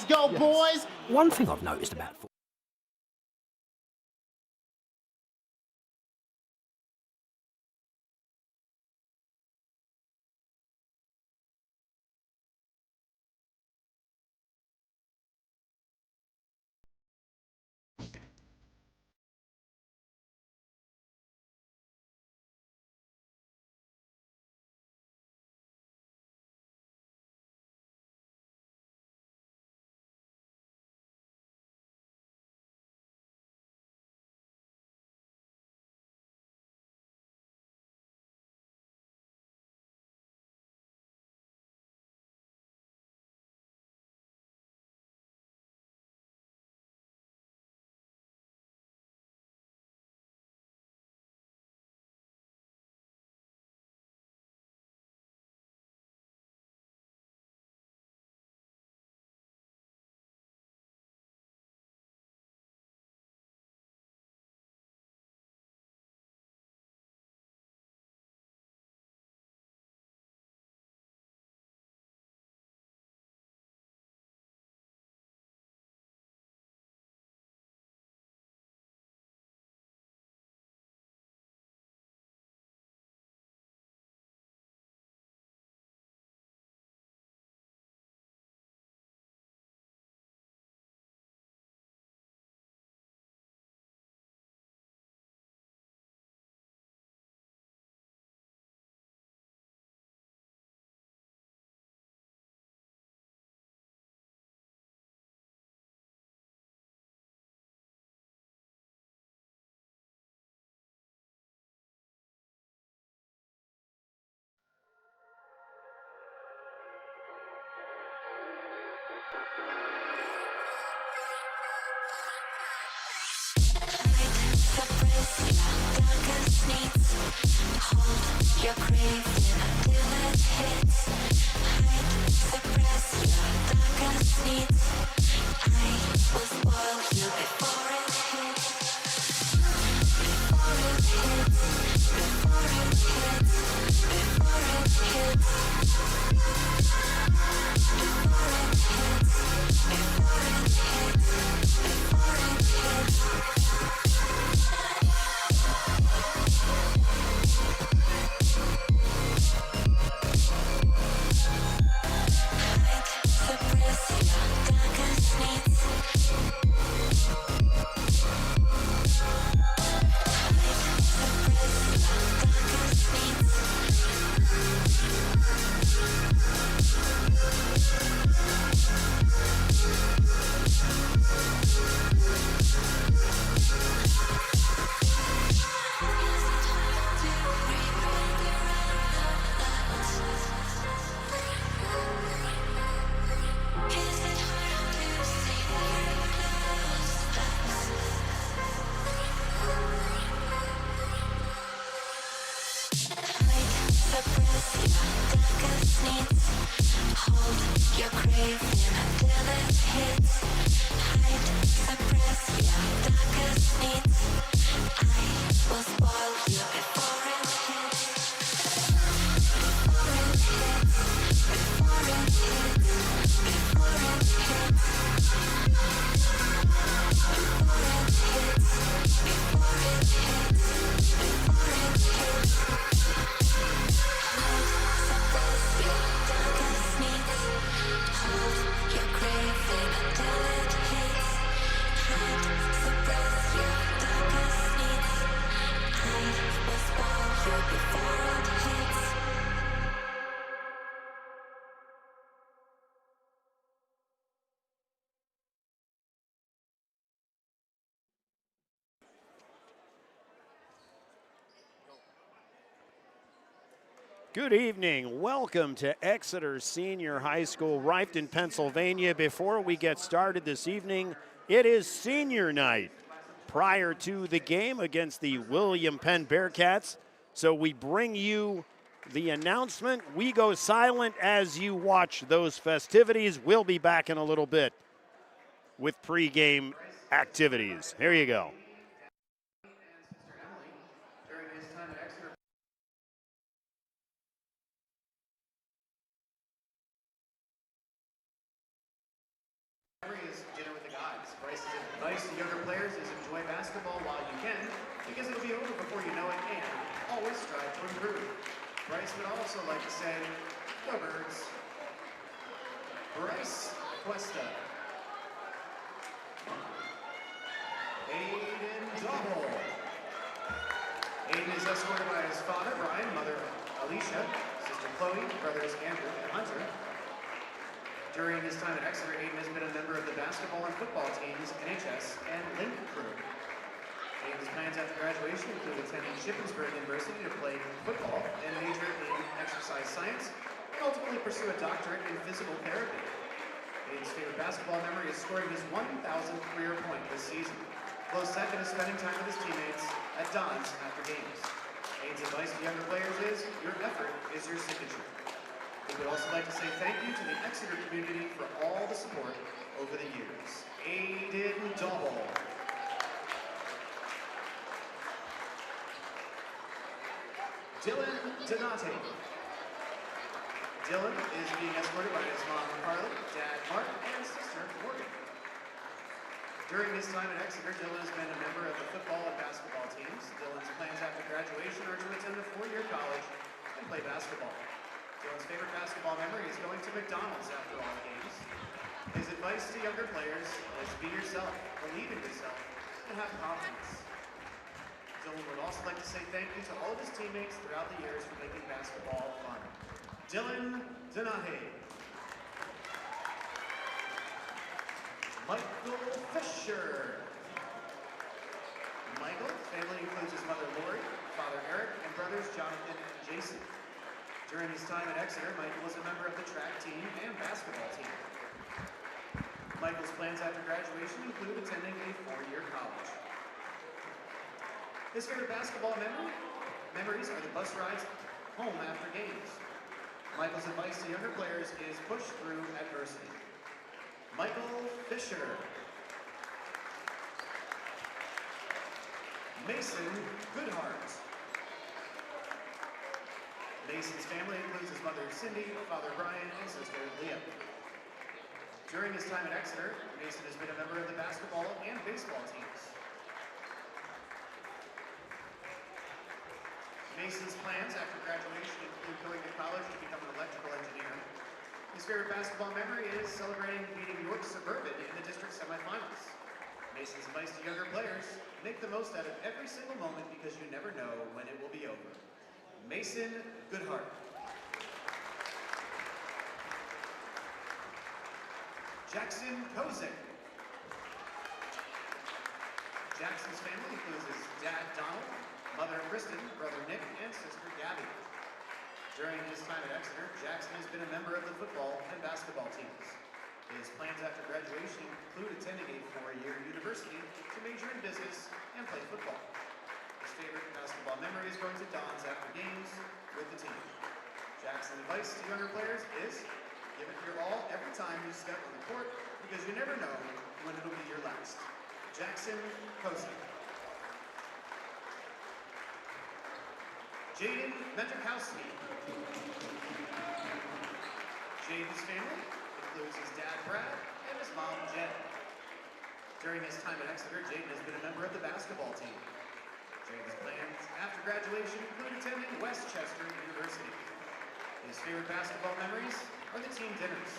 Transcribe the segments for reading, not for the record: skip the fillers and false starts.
Let's go, boys. One thing I've noticed about football. Your craving until it hits. Hide, suppress your darkest needs. I will spoil you before it hits. Before it hits. Before it hits. Before it hits. Before it hits. Before it hits. Before it hits. Hold your craving until it hits. Hide, suppress your darkest needs. I will spoil you before it hits. Before it hits. Before it hits. Before it hits. Before it hits. Before it hits. Before it hits. Hide, suppress your darkest needs. Hold your craving until it hits. Hide, suppress your darkest needs. I will spoil you before it hits. Good evening. Welcome to Exeter Senior High School, Rifton, Pennsylvania. Before we get started this evening, it is senior night prior to the game against the William Penn Bearcats. So we bring you the announcement. We go silent as you watch those festivities. We'll be back in a little bit with pregame activities. Here you go. is dinner with the guys. Bryce's advice to younger players is enjoy basketball while you can, because it'll be over before you know it, and always strive to improve. Bryce would also like to say, go Birds. Bryce Cuesta. Aiden Double. Aiden is escorted by his father, Brian, mother, Alicia, sister Chloe, brothers Andrew and Hunter. During his time at Exeter, Aiden has been a member of the basketball and football teams, NHS, and Link Crew. Aiden's plans after graduation include attending Shippensburg University to play football and major in exercise science, and ultimately pursue a doctorate in physical therapy. Aiden's favorite basketball memory is scoring his 1,000th career point this season. Close second is spending time with his teammates at Don's after games. Aiden's advice to younger players is, your effort is your signature. We would also like to say thank you to the Exeter community for all the support over the years. Aiden Double. Dylan Donate. Dylan is being escorted by his mom Carly, dad Mark, and sister Morgan. During his time at Exeter, Dylan has been a member of the football and basketball teams. Dylan's plans after graduation are to attend a 4-year college and play basketball. Dylan's favorite basketball memory is going to McDonald's after all the games. His advice to younger players is be yourself, believe in yourself, and have confidence. Dylan would also like to say thank you to all of his teammates throughout the years for making basketball fun. Dylan Donate. Michael Fisher. Michael's family includes his mother Lori, father Eric, and brothers Jonathan and Jason. During his time at Exeter, Michael was a member of the track team and basketball team. Michael's plans after graduation include attending a 4-year college. His favorite basketball memories are the bus rides home after games. Michael's advice to younger players is push through adversity. Michael Fisher. Mason Goodhart. Mason's family includes his mother Cindy, father Brian, and sister Leah. During his time at Exeter, Mason has been a member of the basketball and baseball teams. Mason's plans after graduation include going to college to become an electrical engineer. His favorite basketball memory is celebrating beating York Suburban in the district semifinals. Mason's advice to younger players, make the most out of every single moment because you never know when it will be over. Mason Goodhart. Jackson Kozik. Jackson's family includes his dad Donald, mother Kristen, brother Nick, and sister Gabby. During his time at Exeter, Jackson has been a member of the football and basketball teams. His plans after graduation include attending a 4-year university to major in business and play football. His favorite basketball memory is going to Don's after games with the team. Jackson's advice to younger players is give it your all every time you step on the court because you never know when it'll be your last. Jackson Kozik. Jaden Metrikowski. Jaden's family includes his dad Brad and his mom Jen. During his time at Exeter, Jaden has been a member of the basketball team. Jaden's plans after graduation include attending Westchester University. His favorite basketball memories are the team dinners.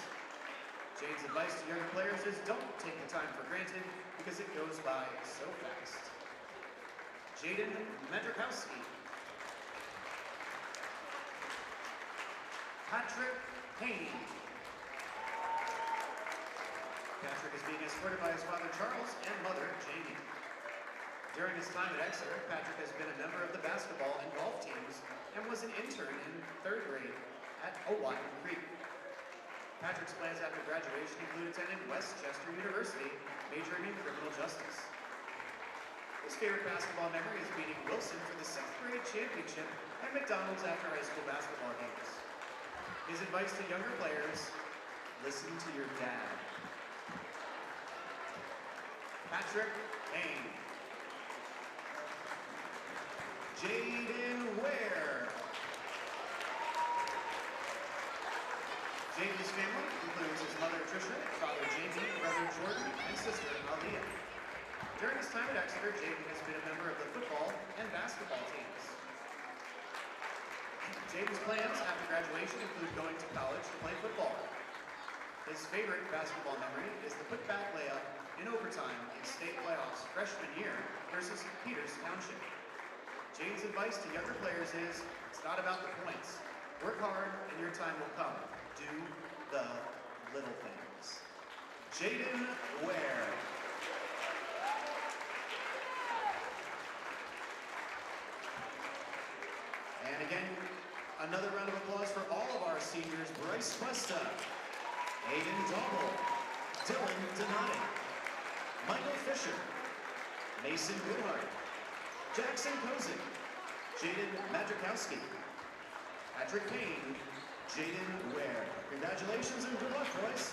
Jaden's advice to younger players is don't take the time for granted because it goes by so fast. Jaden Metrikowski. Patrick Payne. Patrick is being escorted by his father Charles and mother Jamie. During his time at Exeter, Patrick has been a member of the basketball and golf teams and was an intern in 3rd grade at Owatin Creek. Patrick's plans after graduation include attending Westchester University, majoring in criminal justice. His favorite basketball memory is beating Wilson for the 6th grade championship at McDonald's after high school basketball games. His advice to younger players, listen to your dad. Patrick Payne. Jaden Ware. Jaden's family includes his mother Tricia, father Jamie, brother Jordan, and sister Aliyah. During his time at Exeter, Jaden has been a member of the football and basketball teams. Jaden's plans after graduation include going to college to play football. His favorite basketball memory is the putback layup in overtime in state playoffs freshman year versus Peters Township. Jaden's advice to younger players is, it's not about the points. Work hard and your time will come. Do the little things. Jaden Ware. And again, another round of applause for all of our seniors. Bryce Cuesta, Aiden Dauble, Dylan Donati, Michael Fisher, Mason Goodhart, Jackson Kozik, Jaden Madrikowski, Patrick Payne, Jaden Ware. Congratulations and good luck, boys.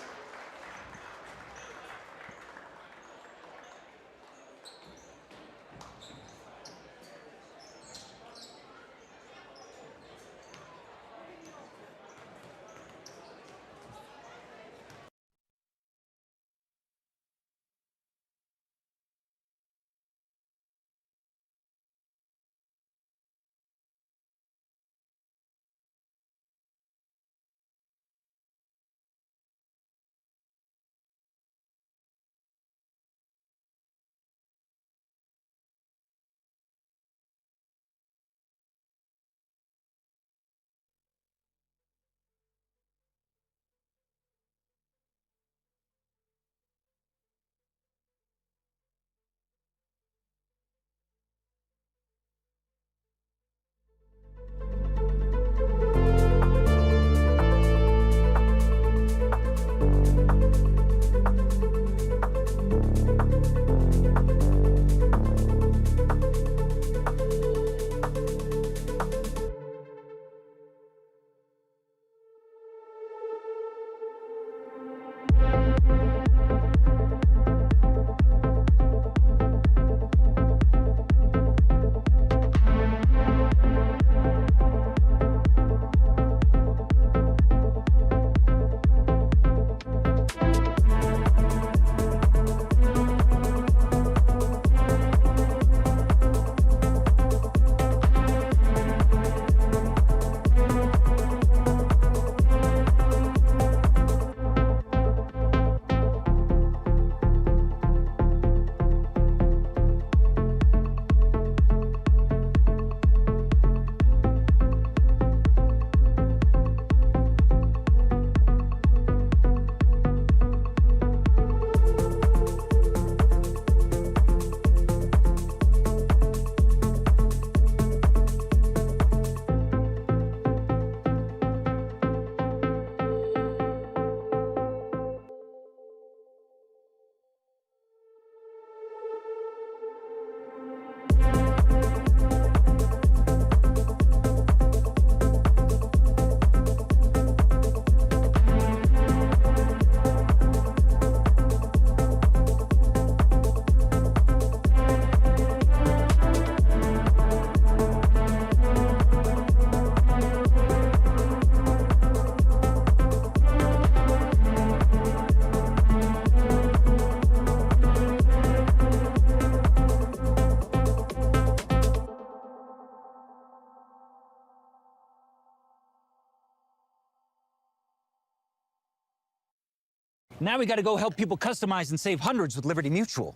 Now we got to go help people customize and save hundreds with Liberty Mutual.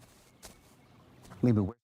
Maybe we're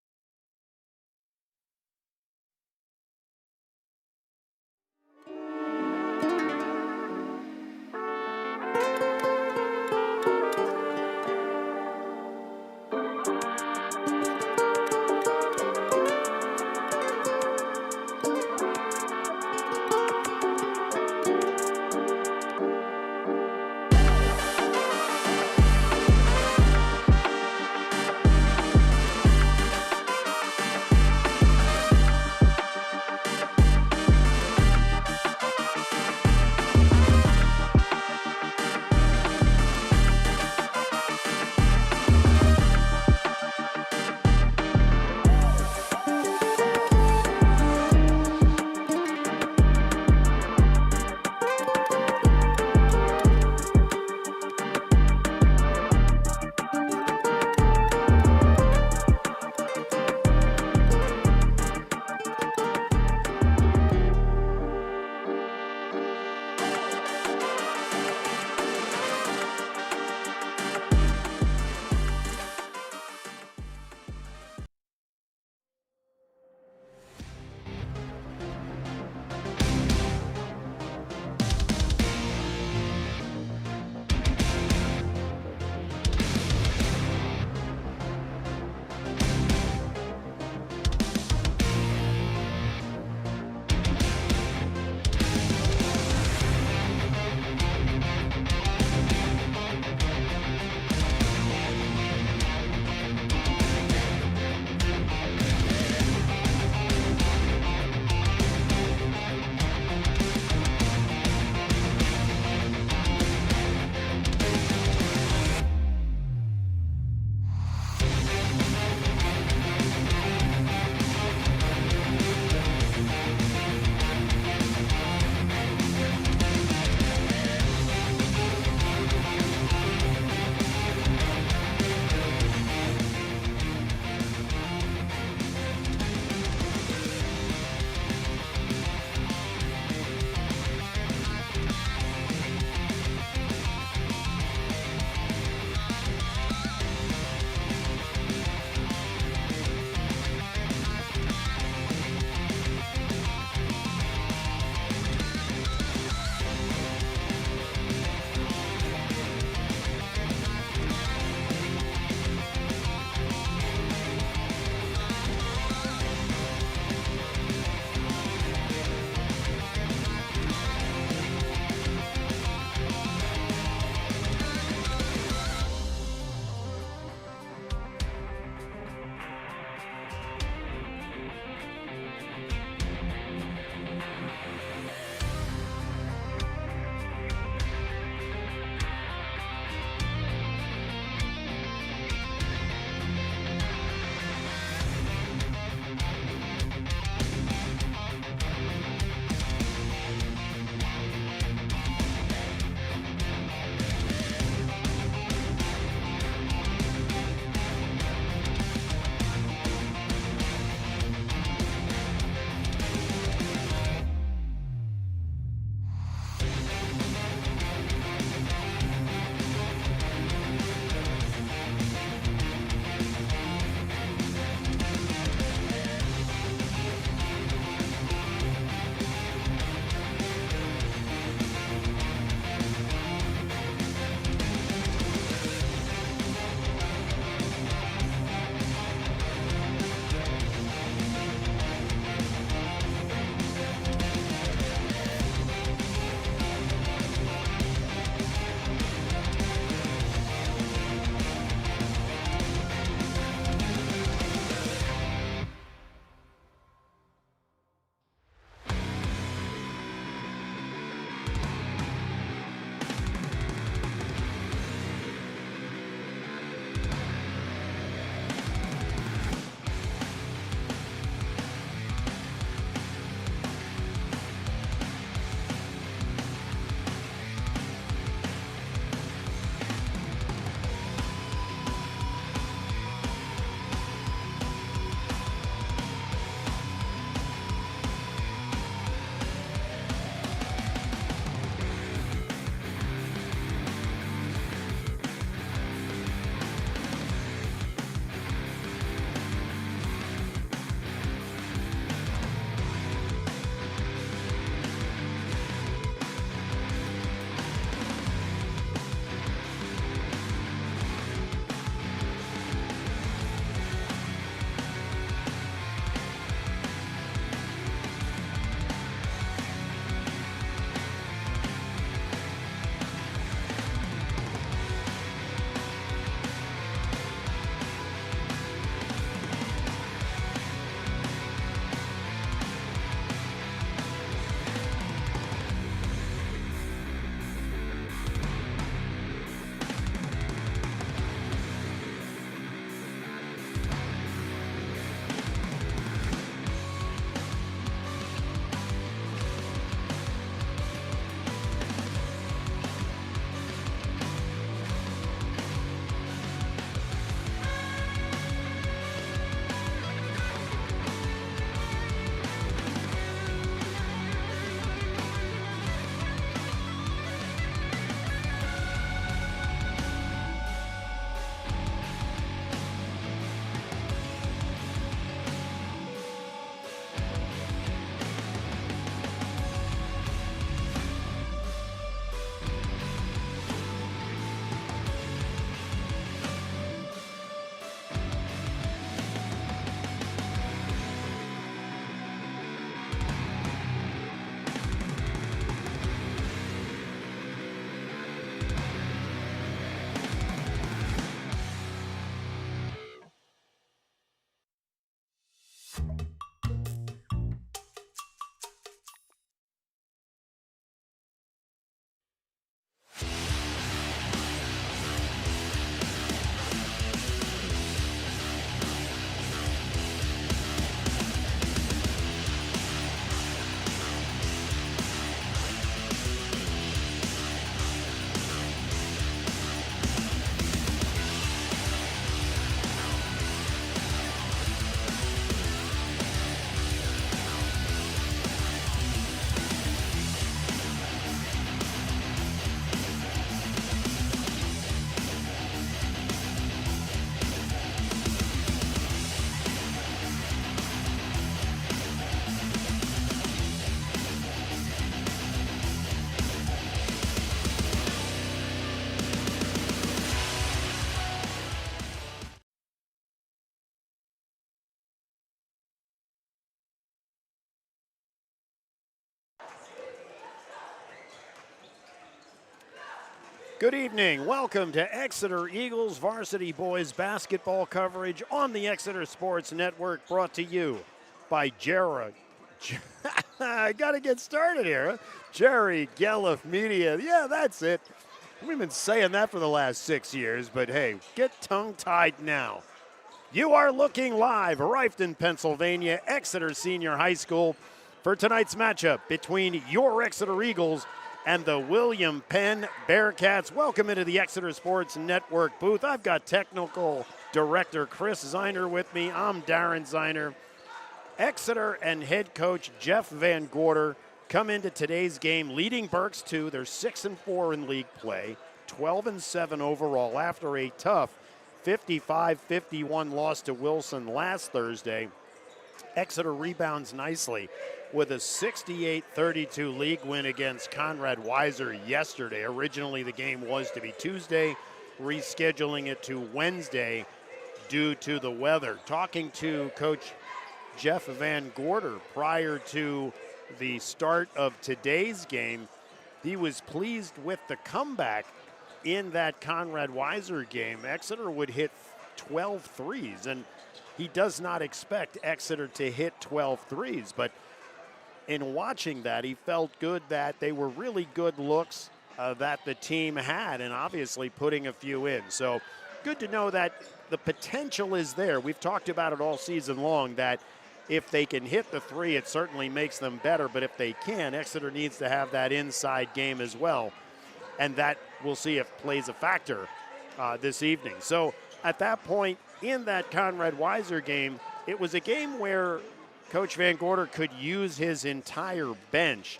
Good evening. Welcome to Exeter Eagles Varsity Boys basketball coverage on the Exeter Sports Network, brought to you by Jerry. I got to get started here. Huh? Jerry Gelliff Media. Yeah, that's it. We've been saying that for the last 6 years, but hey, get tongue-tied now. You are looking live, Rifton, Pennsylvania, Exeter Senior High School, for tonight's matchup between your Exeter Eagles and the William Penn Bearcats. Welcome into the Exeter Sports Network booth. I've got technical director Chris Ziner with me. I'm Darren Ziner. Exeter and head coach Jeff Van Gorder come into today's game leading Berks 2. They're 6-4 in league play, 12-7 overall after a tough 55-51 loss to Wilson last Thursday. Exeter rebounds nicely with a 68-32 league win against Conrad Weiser yesterday. Originally, the game was to be Tuesday, rescheduling it to Wednesday due to the weather. Talking to Coach Jeff Van Gorder prior to the start of today's game, he was pleased with the comeback in that Conrad Weiser game. Exeter would hit 12 threes, and he does not expect Exeter to hit 12 threes, but in watching that, he felt good that they were really good looks that the team had, and obviously putting a few in. So good to know that the potential is there. We've talked about it all season long, that if they can hit the three, it certainly makes them better, but if they can, Exeter needs to have that inside game as well, and that we'll see if plays a factor this evening. So at that point in that Conrad Weiser game, it was a game where Coach Van Gorder could use his entire bench.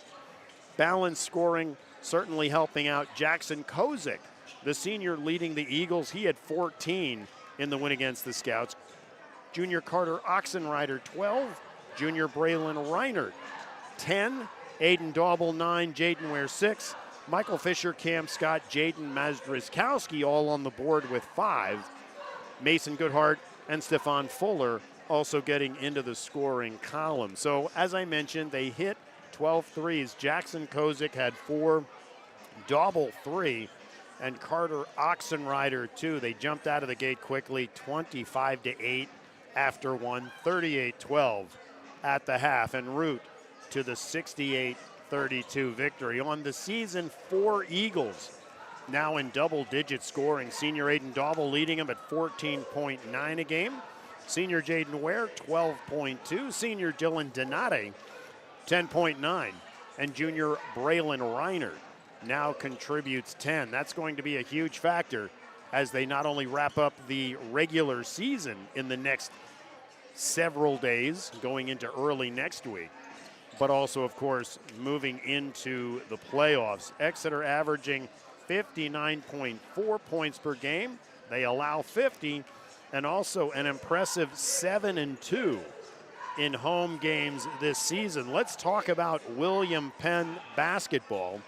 Balanced scoring certainly helping out. Jackson Kozik, the senior leading the Eagles, he had 14 in the win against the Scouts. Junior Carter Oxenrider, 12. Junior Braylon Reinert, 10. Aiden Dauble, 9. Jaden Ware, 6. Michael Fisher, Cam Scott, Jaden Mazdrzkowski all on the board with 5. Mason Goodhart and Stefan Fuller also getting into the scoring column. So as I mentioned, they hit 12 threes. Jackson Kozik had 4, Dauble 3, and Carter Oxenrider 2. They jumped out of the gate quickly, 25-8 after one, 38-12 at the half, en route to the 68-32 victory. On the season, 4 Eagles now in double-digit scoring. Senior Aiden Dauble leading them at 14.9 a game. Senior Jaden Ware, 12.2. Senior Dylan Donate, 10.9. And junior Braylon Reiner now contributes 10. That's going to be a huge factor as they not only wrap up the regular season in the next several days, going into early next week, but also, of course, moving into the playoffs. Exeter averaging 59.4 points per game. They allow 50, and also an impressive 7-2 in home games this season. Let's talk about William Penn basketball.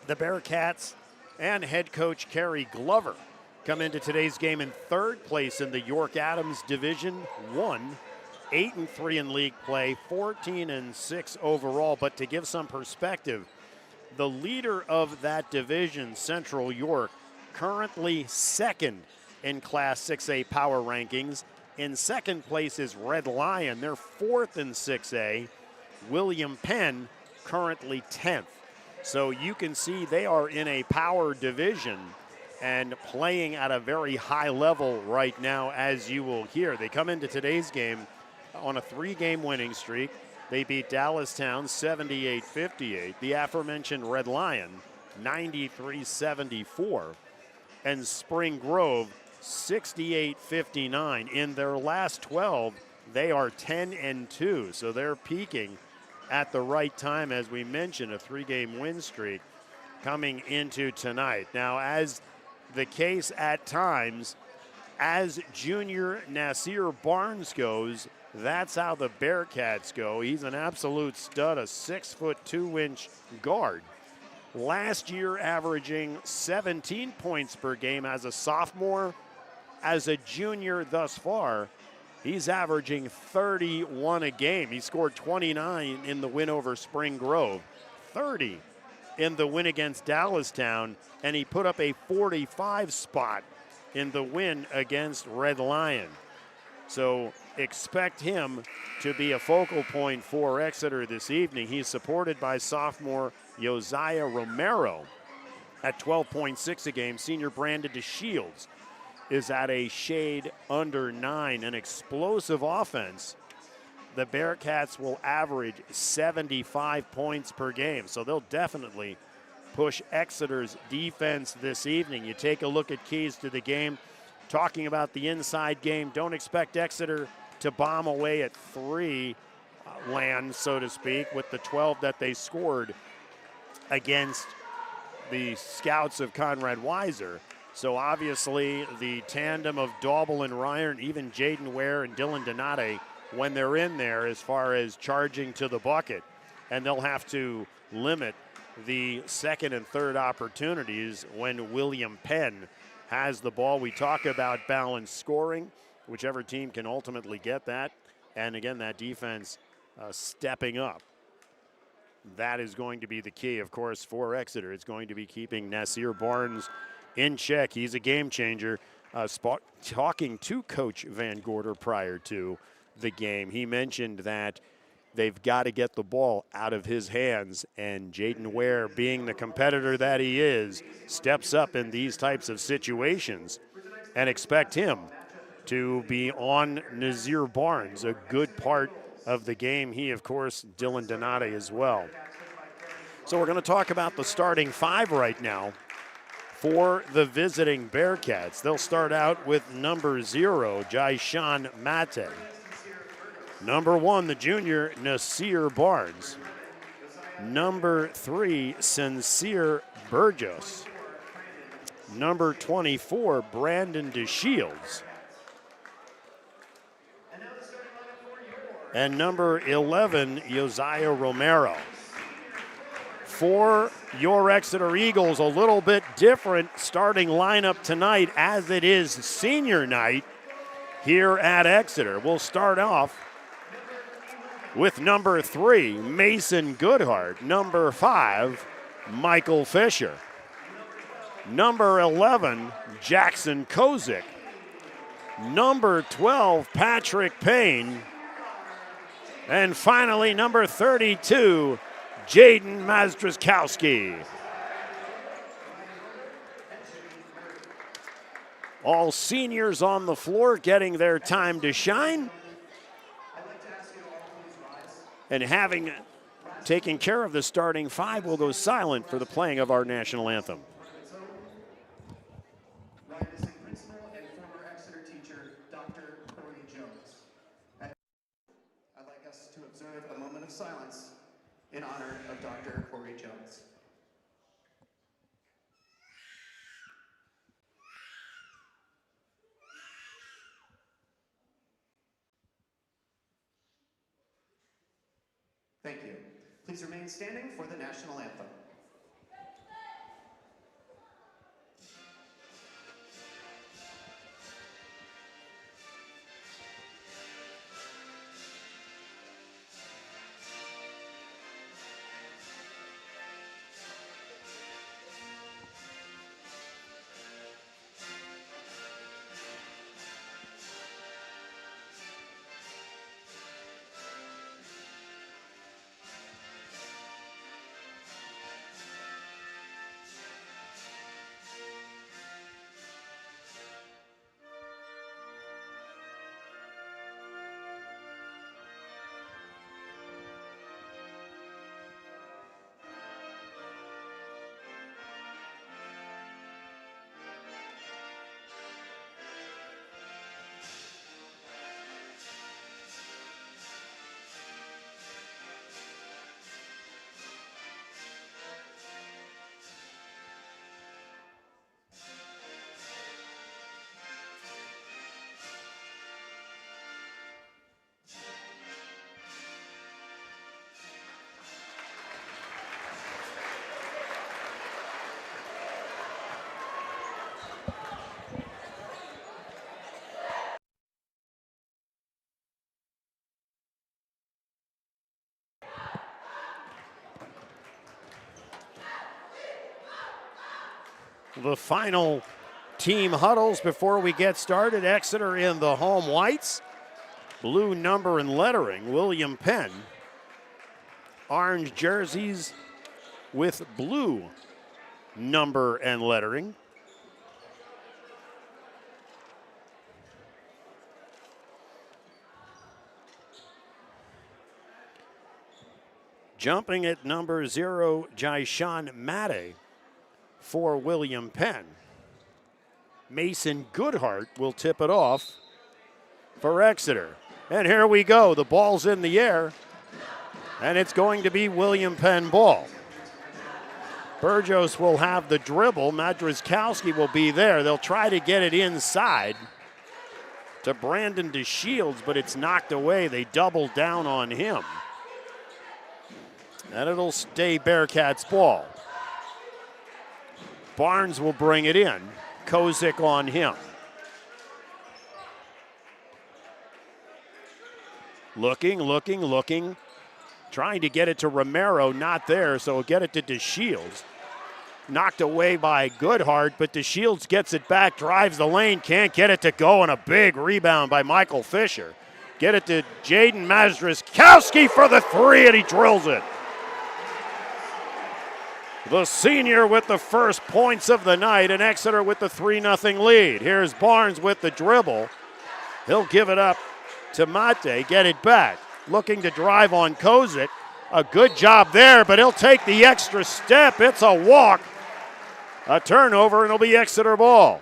The Bearcats and head coach Kerry Glover come into today's game in 3rd place in the York Adams Division 1, 8-3 in league play, 14-6 overall. But to give some perspective, the leader of that division, Central York, currently 2nd in Class 6A power rankings. In 2nd place is Red Lion. They're 4th in 6A. William Penn currently 10th. So you can see they are in a power division and playing at a very high level right now, as you will hear. They come into today's game on a 3-game winning streak. They beat Dallastown 78-58. The aforementioned Red Lion 93-74. And Spring Grove 68-59. In their last 12, they are 10-2. So they're peaking at the right time, as we mentioned, a 3-game win streak coming into tonight. Now, as the case at times, as junior Nasir Barnes goes, that's how the Bearcats go. He's an absolute stud, a 6-foot 2-inch guard. Last year averaging 17 points per game as a sophomore. As a junior thus far, he's averaging 31 a game. He scored 29 in the win over Spring Grove. 30 in the win against Dallastown, and he put up a 45 spot in the win against Red Lion. So expect him to be a focal point for Exeter this evening. He's supported by sophomore Josiah Romero at 12.6 a game. Senior Brandon DeShields is at a shade under 9. An explosive offense. The Bearcats will average 75 points per game, so they'll definitely push Exeter's defense this evening. You take a look at keys to the game. Talking about the inside game, don't expect Exeter to bomb away at 3 land, so to speak, with the 12 that they scored against the Scouts of Conrad Weiser. So obviously the tandem of Daubel and Ryan, even Jaden Ware and Dylan Donate, when they're in there as far as charging to the bucket, and they'll have to limit the second and third opportunities when William Penn has the ball. We talk about balanced scoring, whichever team can ultimately get that. And again, that defense stepping up. That is going to be the key, of course, for Exeter. It's going to be keeping Nasir Barnes in check. He's a game changer. Talking to Coach Van Gorder prior to the game, he mentioned that they've got to get the ball out of his hands, and Jaden Ware, being the competitor that he is, steps up in these types of situations, and expect him to be on Nazir Barnes a good part of the game. He, of course, Dylan Donate as well. So we're going to talk about the starting 5 right now for the visiting Bearcats. They'll start out with number 0, Jaishan Mate. Number 1, the junior, Nasir Barnes. Number 3, Sincere Burgos. Number 24, Brandon DeShields. And number 11, Josiah Romero. For your Exeter Eagles, a little bit different starting lineup tonight as it is senior night here at Exeter. We'll start off with number 3, Mason Goodhart. Number 5, Michael Fisher. Number 11, Jackson Kozik. Number 12, Patrick Payne. And finally, number 32, Jaden Mazdraskowski. All seniors on the floor getting their time to shine. And having taken care of the starting 5, we'll go silent for the playing of our national anthem. Ryan is a principal and former Exeter teacher, Dr. Corey Jones. I'd like us to observe a moment of silence in honor of Dr. Corey Jones. Thank you. Please remain standing for the national anthem. The final team huddles before we get started. Exeter in the home whites. Blue number and lettering, William Penn. Orange jerseys with blue number and lettering. Jumping at number 0, Jaishan Mate for William Penn. Mason Goodhart will tip it off for Exeter. And here we go. The ball's in the air, and it's going to be William Penn ball. Burgos will have the dribble. Madrzkowski will be there. They'll try to get it inside to Brandon DeShields, but it's knocked away. They double down on him. And it'll stay Bearcats ball. Barnes will bring it in. Kozik on him. Looking. Trying to get it to Romero, not there, so he'll get it to DeShields. Knocked away by Goodhart, but DeShields gets it back, drives the lane, can't get it to go, and a big rebound by Michael Fisher. Get it to Jaden Madrzkowski for the three, and he drills it. The senior with the first points of the night, and Exeter with the 3-0 lead. Here's Barnes with the dribble. He'll give it up to Mate, get it back. Looking to drive on Kozik. A good job there, but he'll take the extra step. It's a walk. A turnover, and it'll be Exeter ball.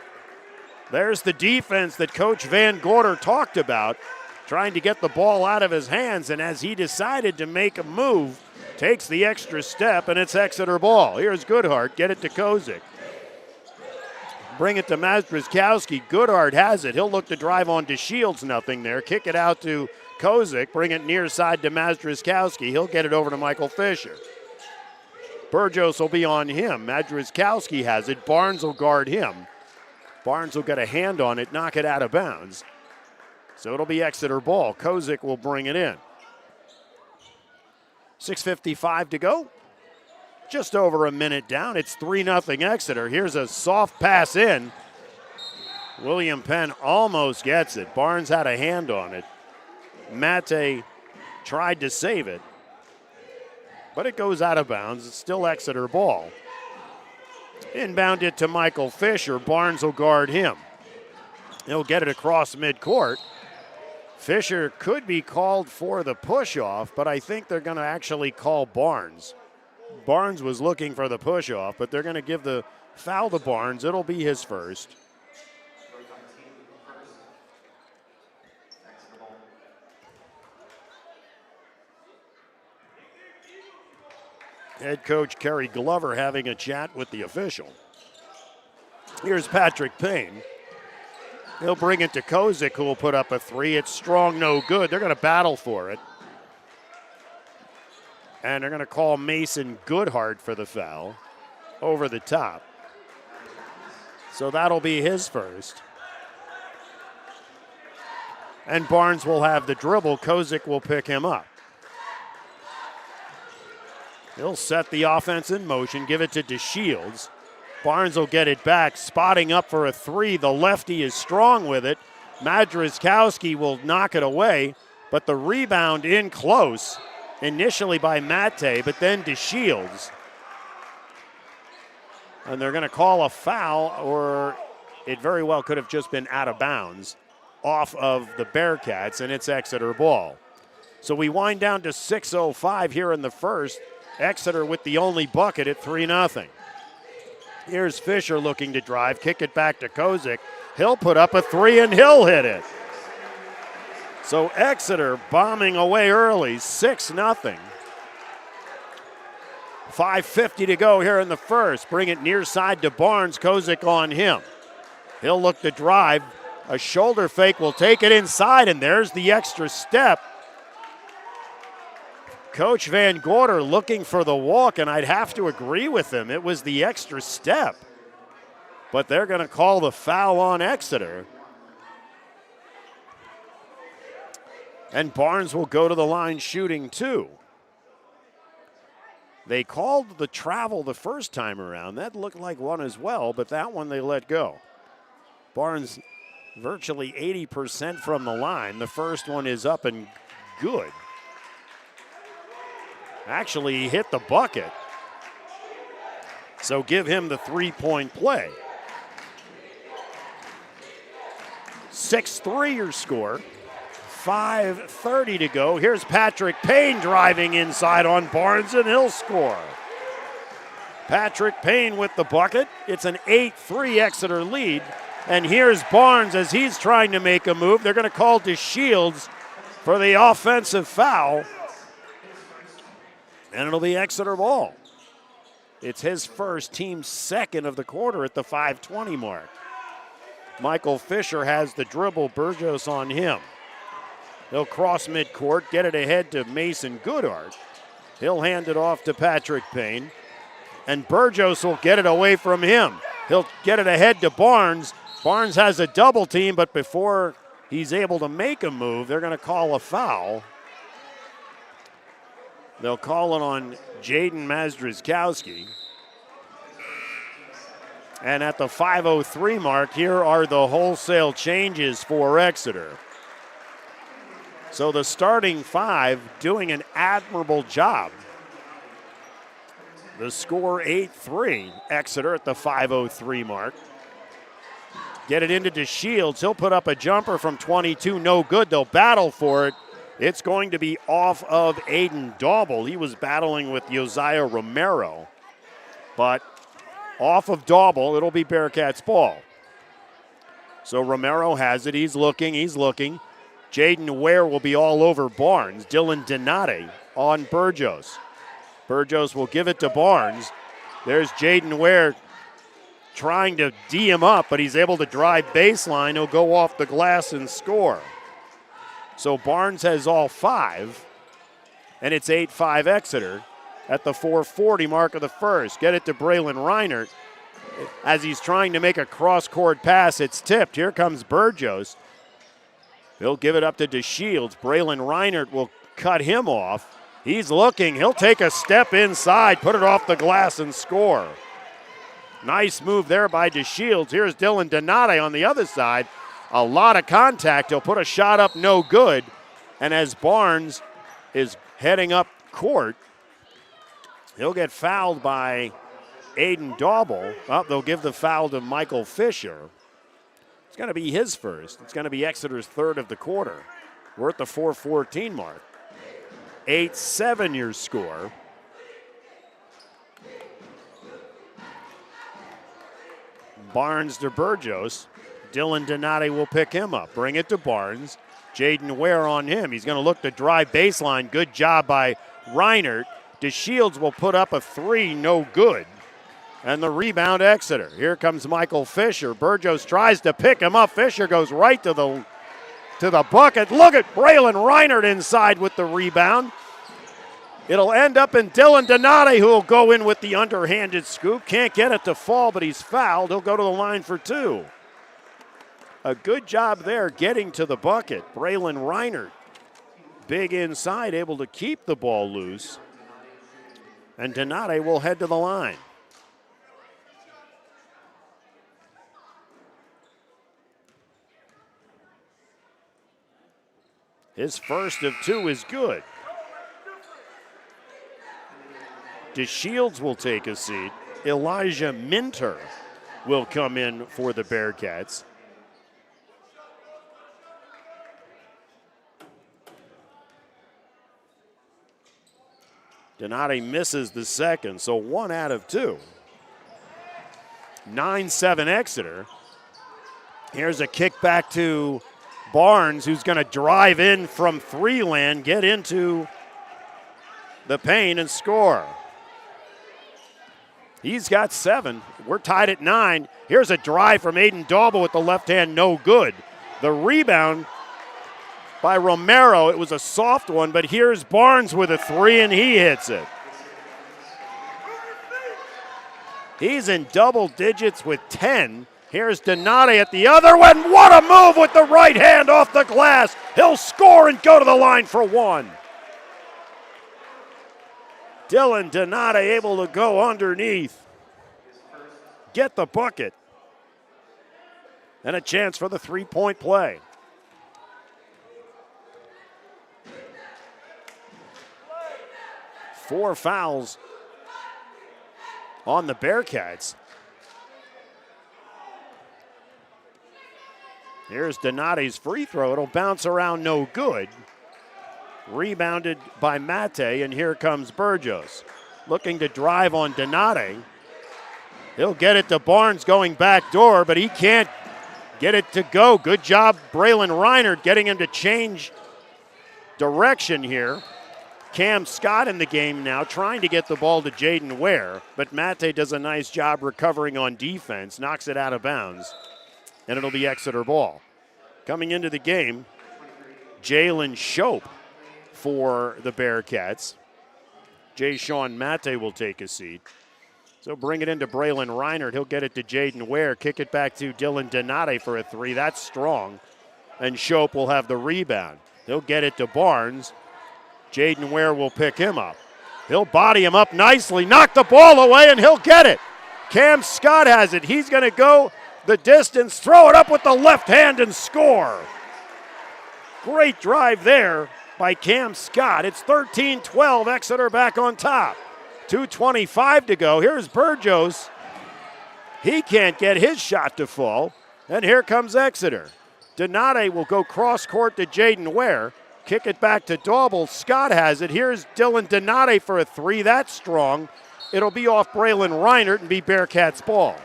There's the defense that Coach Van Gorder talked about, trying to get the ball out of his hands, and as he decided to make a move, takes the extra step, and it's Exeter ball. Here's Goodhart, get it to Kozik. Bring it to Madrzkowski. Goodhart has it. He'll look to drive on DeShields, nothing there. Kick it out to Kozik, bring it near side to Madrzkowski. He'll get it over to Michael Fisher. Burgos will be on him. Madrzkowski has it. Barnes will guard him. Barnes will get a hand on it, knock it out of bounds. So it'll be Exeter ball. Kozik will bring it in. 6:55 to go. Just over a minute down. It's 3-0 Exeter. Here's a soft pass in. William Penn almost gets it. Barnes had a hand on it. Mate tried to save it, but it goes out of bounds. It's still Exeter ball. Inbound it to Michael Fisher. Barnes will guard him. He'll get it across midcourt. Fisher could be called for the push-off, but I think they're going to actually call Barnes. Barnes was looking for the push-off, but they're going to give the foul to Barnes. It'll be his first. Head coach Kerry Glover having a chat with the official. Here's Patrick Payne. He'll bring it to Kozik, who will put up a three. It's strong, no good. They're going to battle for it. And they're going to call Mason Goodhart for the foul over the top. So that'll be his first. And Barnes will have the dribble. Kozik will pick him up. He'll set the offense in motion, give it to DeShields. Barnes will get it back, spotting up for a three. The lefty is strong with it. Madrzkowski will knock it away, but the rebound in close, initially by Mate, but then DeShields. And they're going to call a foul, or it very well could have just been out of bounds off of the Bearcats, and it's Exeter ball. So we wind down to 6:05 here in the first. Exeter with the only bucket at 3-0. Here's Fisher looking to drive, kick it back to Kozik. He'll put up a three and he'll hit it. So Exeter bombing away early, 6-0. 5:50 to go here in the first. Bring it near side to Barnes, Kozik on him. He'll look to drive. A shoulder fake will take it inside, and there's the extra step. Coach Van Gorder looking for the walk, and I'd have to agree with him. It was the extra step. But they're going to call the foul on Exeter. And Barnes will go to the line shooting two. They called the travel the first time around. That looked like one as well, but that one they let go. Barnes virtually 80% from the line. The first one is up and good. Actually, he hit the bucket. So give him the 3-point play. 6-3 your score. 5:30 to go. Here's Patrick Payne driving inside on Barnes, and he'll score. Patrick Payne with the bucket. It's an 8-3 Exeter lead. And here's Barnes as he's trying to make a move. They're going to call DeShields for the offensive foul. And it'll be Exeter ball. It's his first, team's second of the quarter at the 5:20 mark. Michael Fisher has the dribble. Burgos on him. He'll cross midcourt, get it ahead to Mason Goodhart. He'll hand it off to Patrick Payne. And Burgos will get it away from him. He'll get it ahead to Barnes. Barnes has a double team, but before he's able to make a move, they're going to call a foul. They'll call it on Jaden Mazdrzkowski. And at the 5:03 mark, here are the wholesale changes for Exeter. So the starting five doing an admirable job. The score 8-3, Exeter at the 5:03 mark. Get it into DeShields. He'll put up a jumper from 22, no good. They'll battle for it. It's going to be off of Aiden Dauble. He was battling with Josiah Romero. But off of Dauble, it'll be Bearcats ball. So Romero has it. He's looking. Jaden Ware will be all over Barnes. Dylan Donati on Burgos. Burgos will give it to Barnes. There's Jaden Ware trying to D him up, but he's able to drive baseline. He'll go off the glass and score. So Barnes has all five, and it's 8-5 Exeter at the 4:40 mark of the first. Get it to Braylon Reinert. As he's trying to make a cross-court pass, it's tipped. Here comes Burgos. He'll give it up to DeShields. Braylon Reinert will cut him off. He's looking. He'll take a step inside, put it off the glass, and score. Nice move there by DeShields. Here's Dylan Donati on the other side. A lot of contact. He'll put a shot up, no good. And as Barnes is heading up court, he'll get fouled by Aiden Dauble. They'll give the foul to Michael Fisher. It's going to be his first. It's going to be Exeter's third of the quarter. We're at the 4:14 mark. 8-7 your score. Barnes to Burgos. Dylan Donati will pick him up. Bring it to Barnes. Jaden Ware on him. He's going to look to drive baseline. Good job by Reinert. DeShields will put up a three, no good. And the rebound, Exeter. Here comes Michael Fisher. Burgos tries to pick him up. Fisher goes right to the bucket. Look at Braylon Reinert inside with the rebound. It'll end up in Dylan Donati, who will go in with the underhanded scoop. Can't get it to fall, but he's fouled. He'll go to the line for two. A good job there getting to the bucket. Braylon Reinert, big inside, able to keep the ball loose. And Donati will head to the line. His first of two is good. DeShields will take a seat. Elijah Minter will come in for the Bearcats. Donati misses the second, so 1 out of 2. 9-7 Exeter. Here's a kick back to Barnes, who's going to drive in from three land, get into the paint and score. He's got 7. We're tied at 9. Here's a drive from Aiden Dauble with the left hand, no good. The rebound by Romero. It was a soft one, but here's Barnes with a three, and he hits it. He's in double digits with 10. Here's Donati at the other one. What a move with the right hand off the glass. He'll score and go to the line for one. Dylan Donati able to go underneath, get the bucket, and a chance for the three-point play. Four fouls on the Bearcats. Here's Donati's free throw. It'll bounce around, no good. Rebounded by Mate, and here comes Burgos. Looking to drive on Donati. He'll get it to Barnes going back door, but he can't get it to go. Good job, Braylon Reinert, getting him to change direction here. Cam Scott in the game now, trying to get the ball to Jaden Ware, but Mate does a nice job recovering on defense, knocks it out of bounds, and it'll be Exeter ball. Coming into the game, Jalen Shope for the Bearcats. Jay Sean Mate will take a seat. So bring it into Braylon Reinert. He'll get it to Jaden Ware. Kick it back to Dylan Donati for a three. That's strong. And Shope will have the rebound. He'll get it to Barnes. Jaden Ware will pick him up. He'll body him up nicely, knock the ball away, and he'll get it. Cam Scott has it. He's going to go the distance, throw it up with the left hand, and score. Great drive there by Cam Scott. It's 13-12, Exeter back on top. 2:25 to go. Here's Burgos. He can't get his shot to fall, and here comes Exeter. Donati will go cross court to Jaden Ware. Kick it back to Dauble. Scott has it. Here's Dylan Donati for a three. That's strong. It'll be off Braylon Reinert and be Bearcats ball.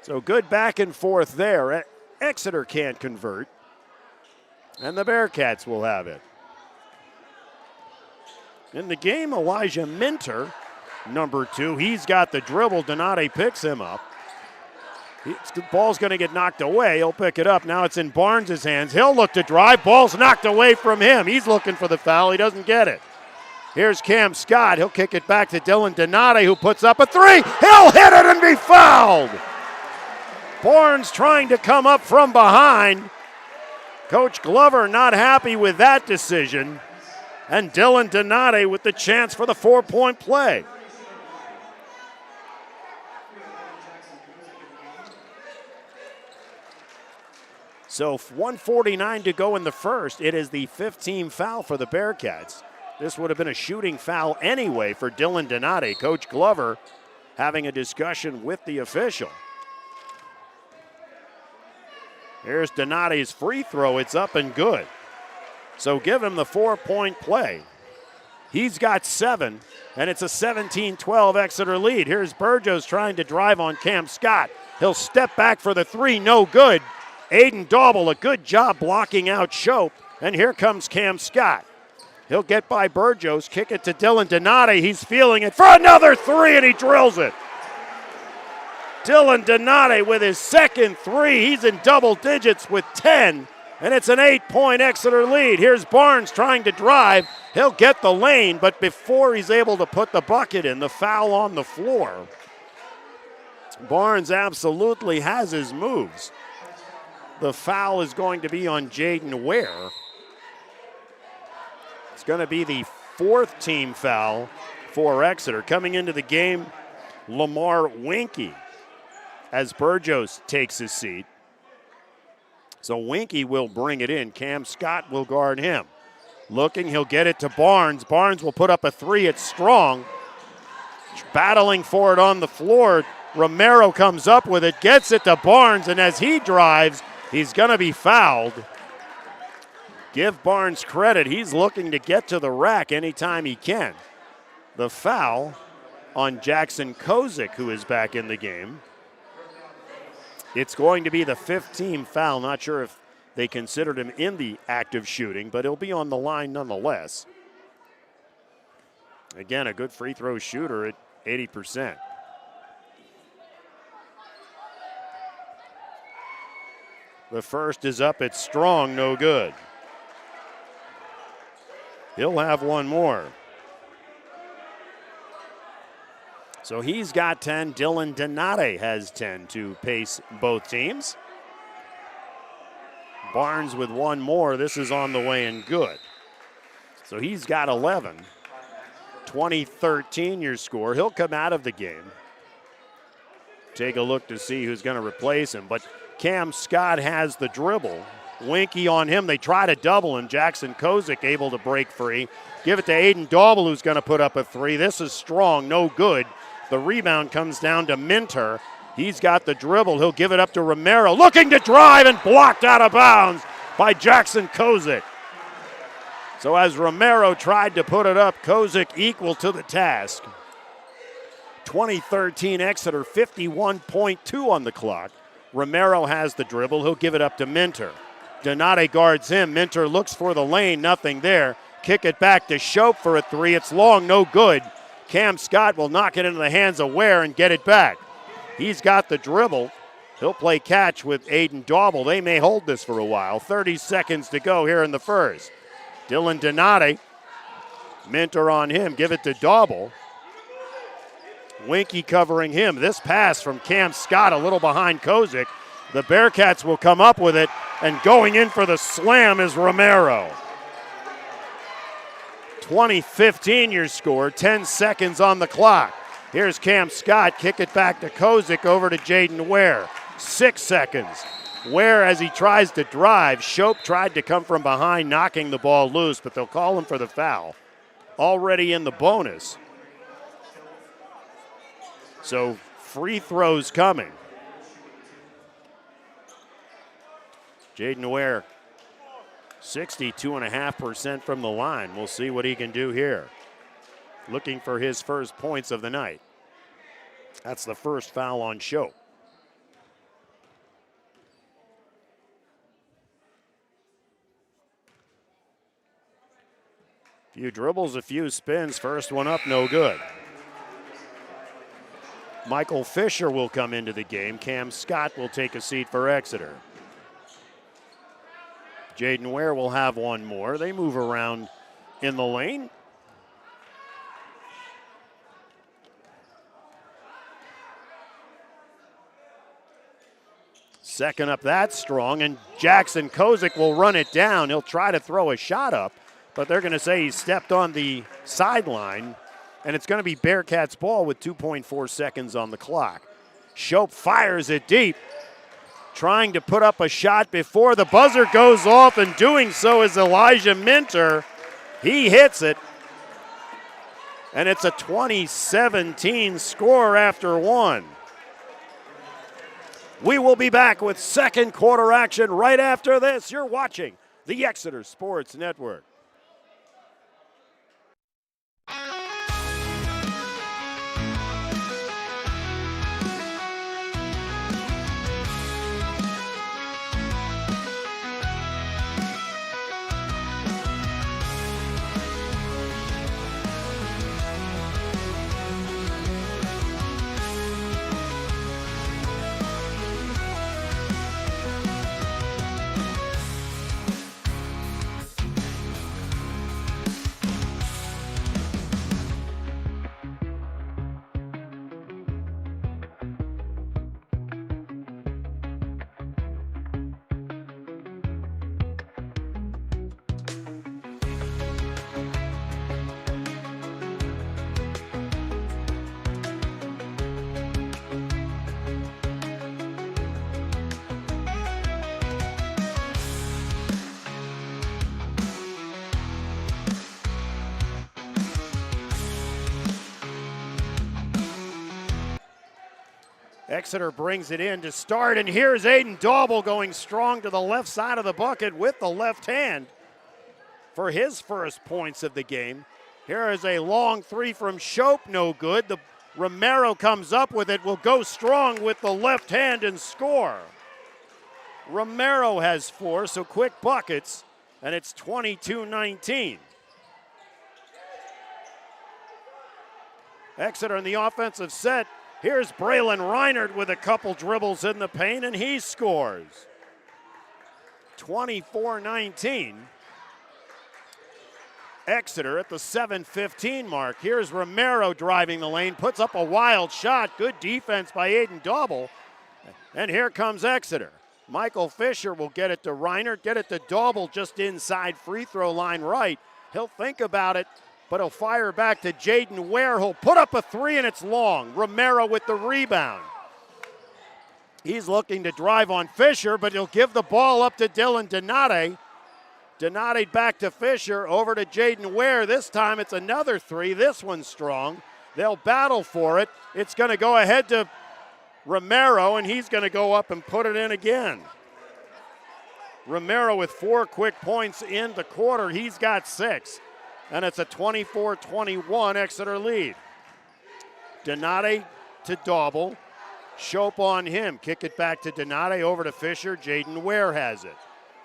So good back and forth there. Exeter can't convert, and the Bearcats will have it. In the game, Elijah Minter, number 2. He's got the dribble. Donati picks him up. The ball's going to get knocked away. He'll pick it up. Now it's in Barnes' hands. He'll look to drive. Ball's knocked away from him. He's looking for the foul. He doesn't get it. Here's Cam Scott. He'll kick it back to Dylan Donati, who puts up a three. He'll hit it and be fouled. Barnes trying to come up from behind. Coach Glover not happy with that decision. And Dylan Donati with the chance for the 4-point play. So 1:49 to go in the first. It is the 15th foul for the Bearcats. This would have been a shooting foul anyway for Dylan Donati. Coach Glover having a discussion with the official. Here's Donati's free throw. It's up and good. So give him the 4-point play. He's got 7, and it's a 17-12 Exeter lead. Here's Burgos trying to drive on Cam Scott. He'll step back for the three, no good. Aiden Dauble, a good job blocking out Shope, and here comes Cam Scott. He'll get by Burgos, kick it to Dylan Donati. He's feeling it for another three, and he drills it. Dylan Donati with his second three. He's in double digits with 10. And it's an 8-point Exeter lead. Here's Barnes trying to drive. He'll get the lane, but before he's able to put the bucket in, the foul on the floor. Barnes absolutely has his moves. The foul is going to be on Jaden Ware. It's going to be the 4th team foul for Exeter. Coming into the game, Lamar Winkie as Burgos takes his seat. So Winkie will bring it in. Cam Scott will guard him. Looking, he'll get it to Barnes. Barnes will put up a three. It's strong. Battling for it on the floor. Romero comes up with it, gets it to Barnes, and as he drives, he's going to be fouled. Give Barnes credit. He's looking to get to the rack anytime he can. The foul on Jackson Kozik, who is back in the game. It's going to be the 15th foul. Not sure if they considered him in the act of shooting, but he'll be on the line nonetheless. Again, a good free throw shooter at 80%. The first is up. It's strong, no good. He'll have one more. So he's got 10. Dylan Donati has 10 to pace both teams. Barnes with one more. This is on the way and good. So So he's got 11. 20-13 your score. He'll come out of the game. Take a look to see who's going to replace him. But Cam Scott has the dribble. Winky on him. They try to double him. Jackson Kozik able to break free. Give it to Aiden Daubel, who's going to put up a three. This is strong, no good. The rebound comes down to Minter. He's got the dribble. He'll give it up to Romero. Looking to drive and blocked out of bounds by Jackson Kozik. So as Romero tried to put it up, Kozik equal to the task. 2013 Exeter, 51.2 on the clock. Romero has the dribble. He'll give it up to Minter. Donate guards him. Minter looks for the lane. Nothing there. Kick it back to Shope for a three. It's long, no good. Cam Scott will knock it into the hands of Ware and get it back. He's got the dribble. He'll play catch with Aiden Daubel. They may hold this for a while. 30 seconds to go here in the first. Dylan Donate. Minter on him. Give it to Daubel. Winky covering him. This pass from Cam Scott a little behind Kozik. The Bearcats will come up with it, and going in for the slam is Romero. 20-15 your score, 10 seconds on the clock. Here's Cam Scott, kick it back to Kozik, over to Jaden Ware. 6 seconds. Ware, as he tries to drive, Shope tried to come from behind, knocking the ball loose, but they'll call him for the foul. Already in the bonus. So free throws coming. Jaden Ware, 62.5% from the line. We'll see what he can do here. Looking for his first points of the night. That's the first foul on Shope. Few dribbles, a few spins. First one up, no good. Michael Fisher will come into the game. Cam Scott will take a seat for Exeter. Jaden Ware will have one more. They move around in the lane. Second up, that's strong, and Jackson Kozik will run it down. He'll try to throw a shot up, but they're going to say he stepped on the sideline, and it's going to be Bearcats ball with 2.4 seconds on the clock. Shope fires it deep, trying to put up a shot before the buzzer goes off, and doing so is Elijah Minter. He hits it, and it's a 20-17 score after one. We will be back with second quarter action right after this. You're watching the Exeter Sports Network. Exeter brings it in to start, and here's Aiden Daubel going strong to the left side of the bucket with the left hand for his first points of the game. Here is a long three from Shope, no good. The Romero comes up with it, will go strong with the left hand and score. Romero has four, so quick buckets, and it's 22-19. Exeter in the offensive set. Here's Braylon Reinert with a couple dribbles in the paint, and he scores. 24-19. Exeter at the 7:15 mark. Here's Romero driving the lane, puts up a wild shot. Good defense by Aiden Daubel. And here comes Exeter. Michael Fisher will get it to Reinert, get it to Daubel just inside free throw line right. He'll think about it, but he'll fire back to Jaden Ware, who'll put up a three, and it's long. Romero with the rebound. He's looking to drive on Fisher, but he'll give the ball up to Dylan Donate. Donate back to Fisher, over to Jaden Ware. This time it's another three. This one's strong. They'll battle for it. It's going to go ahead to Romero, and he's going to go up and put it in again. Romero with 4 quick points in the quarter. He's got 6, and it's a 24-21 Exeter lead. Donate to Dauble. Shope on him. Kick it back to Donate, over to Fisher. Jaden Ware has it.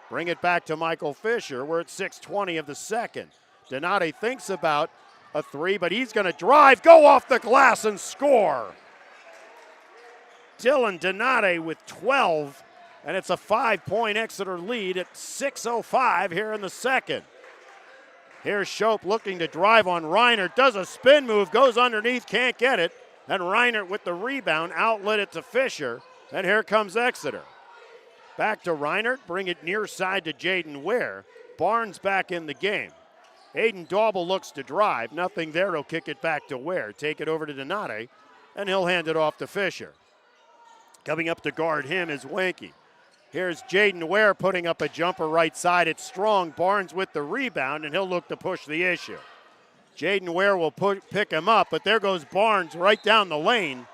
Bring it back to Michael Fisher. We're at 6:20 of the second. Donate thinks about a three, but he's going to drive, go off the glass, and score. Dylan Donate with 12, and it's a 5-point Exeter lead at 6:05 here in the second. Here's Shope looking to drive on Reinert, does a spin move, goes underneath, can't get it, and Reinert with the rebound, outlet it to Fisher, and here comes Exeter. Back to Reinert, bring it near side to Jaden Ware. Barnes back in the game. Aiden Dauble looks to drive, nothing there, he'll kick it back to Ware, take it over to Donate, and he'll hand it off to Fisher. Coming up to guard him is Wanke. Here's Jaden Ware putting up a jumper right side. It's strong. Barnes with the rebound, and he'll look to push the issue. Jaden Ware will pick him up, but there goes Barnes right down the lane.